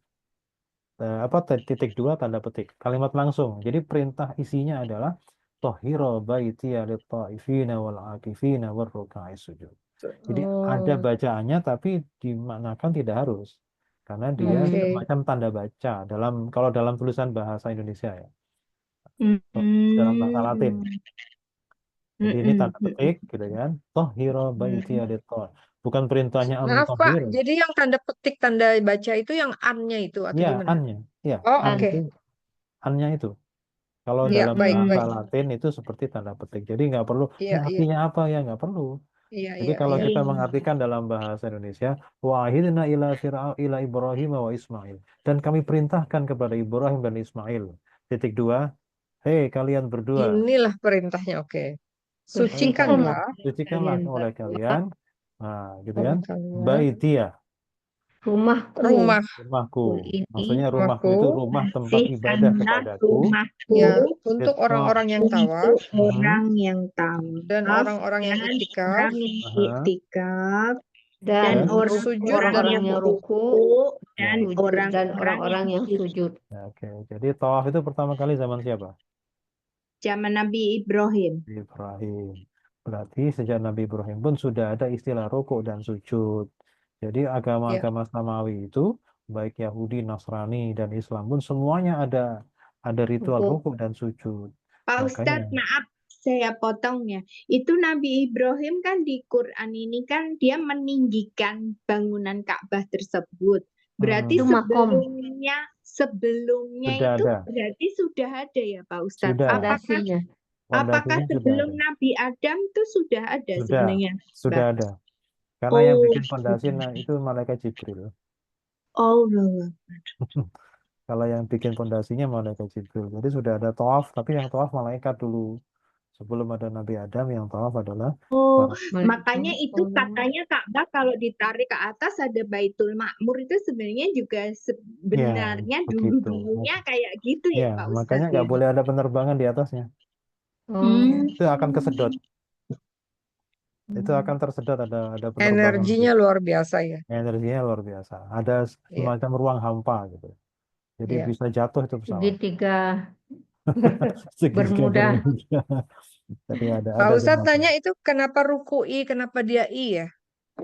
Titik dua tanda petik kalimat langsung. Jadi perintah isinya adalah Tahhira baitiya lit-ta'ifina wal 'akifina war ruka'is sujud. Jadi ada bacaannya tapi dimaknakan tidak harus. Karena dia semacam tanda baca kalau dalam tulisan bahasa Indonesia ya. Dalam bahasa Latin. Jadi ini tanda petik gitu kan. Tahhira baitiya lit-ta'ifina. Bukan perintahnya Maaf Pak, Tahhira. jadi yang tanda petik, tanda baca itu yang an-nya itu atau Ya, gimana? an-nya. Ya, Oh, an oke. itu. An-nya itu. Kalau Iya, dalam baik, bahasa baik. Latin itu seperti tanda petik. Jadi nggak perlu, ini Iya, iya, artinya apa ya? Nggak perlu. iya, Jadi iya, kalau iya. kita mengartikan dalam bahasa Indonesia, wa'ahidna ila Ibrahim wa Ismail. Dan kami perintahkan kepada Ibrahim dan Ismail. Titik dua, hei kalian berdua, Inilah perintahnya, oke. Sucikanlah sucikanlah oleh kalian. Nah, gitu kan. kalian Baitia, rumahku. Ini Maksudnya rumahku itu rumah tempat ibadah kepadaku. rumahku ya untuk orang-orang yang tawaf untuk orang yang tawaf dan orang-orang yang dan iktikaf orang yang iktikaf dan dan sujud orang-orang yang yang ruku dan orang-orang yang sujud. Oke, jadi tawaf itu pertama kali zaman siapa? zaman Nabi Ibrahim. Ibrahim. Berarti sejak Nabi Ibrahim pun sudah ada istilah rukuk dan sujud. Jadi agama-agama samawi itu, baik Yahudi, Nasrani, dan Islam pun semuanya ada ritual rukuk dan sujud. Pak Makanya, Ustadz, maaf saya potongnya. Itu Nabi Ibrahim kan di Quran ini kan dia meninggikan bangunan Ka'bah tersebut. Berarti Itu makom. sebelumnya Sudah itu ada. berarti sudah ada ya Pak Ustadz. Sudah. Fondasinya. Apakah Fondasinya sudah sebelum ada. Nabi Adam itu sudah ada sebenarnya? Sudah ada. Karena yang bikin fondasi itu malaikat Jibril. Oh, no. Kalau yang bikin fondasinya malaikat Jibril. Jadi sudah ada tawaf, tapi yang tawaf malaikat dulu. Sebelum ada Nabi Adam, yang tawaf adalah Makanya itu katanya Ka'bah kalau ditarik ke atas ada Baitul Ma'mur itu sebenarnya juga sebenarnya begitu. dulu-dulunya kayak gitu ya, Pak Ustadz. Makanya nggak boleh ada penerbangan di atasnya. Itu akan kesedot. Itu akan tersedot, ada penerbangan. energinya luar biasa ya. Energinya luar biasa. Ada semacam ruang hampa gitu. Jadi bisa jatuh itu pesawat. Segitiga Bermuda. Jadi Pak Ustadz tanya itu kenapa ruku'i, kenapa dia i ya?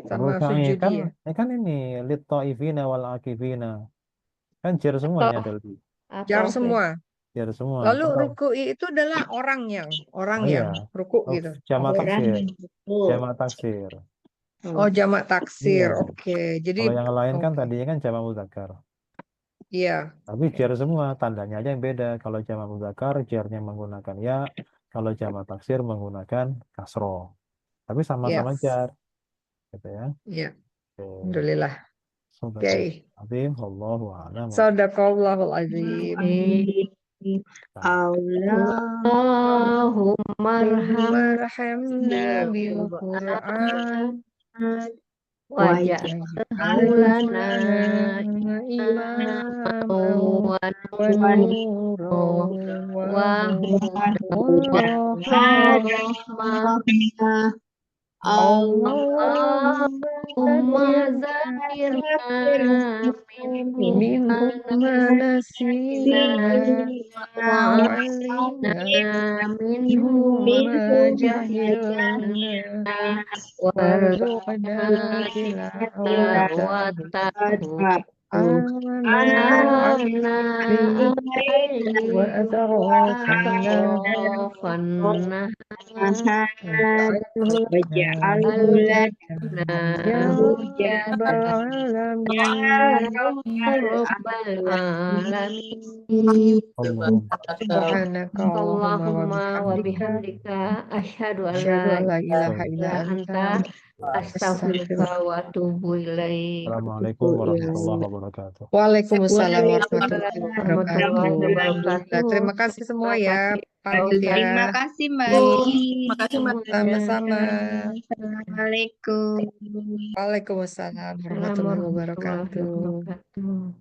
Sama sujudi ya? Kan ini lit-ta'ifina wal 'akifina. Kan jar semuanya ada lebih. Jar semua. Jar semua. Lalu ruku'i itu adalah orang yang ruku gitu. Jamak taksir. Jamak taksir. Oh, jamak taksir. Oke. Jadi kalau yang lain kan tadinya kan jamak mudzakkar. Iya. Tapi jar semua, tandanya aja yang beda. Kalau jamak mudzakkar jarnya menggunakan ya, kalau jamak taksir menggunakan kasroh. Tapi sama-sama jar. Gitu ya. Iya. Alhamdulillah. Oke. Wallahu a'lam. Sadaqallahul azim. Allahumma arhamna bil Qur'an waj'alhu lana imaman wa nuran wa hudan wa rahmah. Allahumma zakirna minhum ma nasina wa alimna minhum ma jahilna warzuqna tilawatahu ana al-layli wa atrafan waj'alhu lana ya hudan rabbal alamin ya rabbal alamin. Allah. Subhanaka Allahumma wa bihamdika asyhadu an asyhadu an la ilaha illa ilaha anta anta astaghfiruka wa atubu ilaik. Assalamualaikum warahmatullahi wabarakatuh. Waalaikumsalam warahmatullahi Warahmatullahi wabarakatuh. wabarakatuh. Terima kasih semua Terima ya, kasih, Pak Pak Yud Terima ya. kasih Mbak. Makasih Mbak. Sama-sama. Assalamualaikum. Waalaikumsalam warahmatullahi Assalamualaikum warahmatullahi wabarakatuh. wabarakatuh.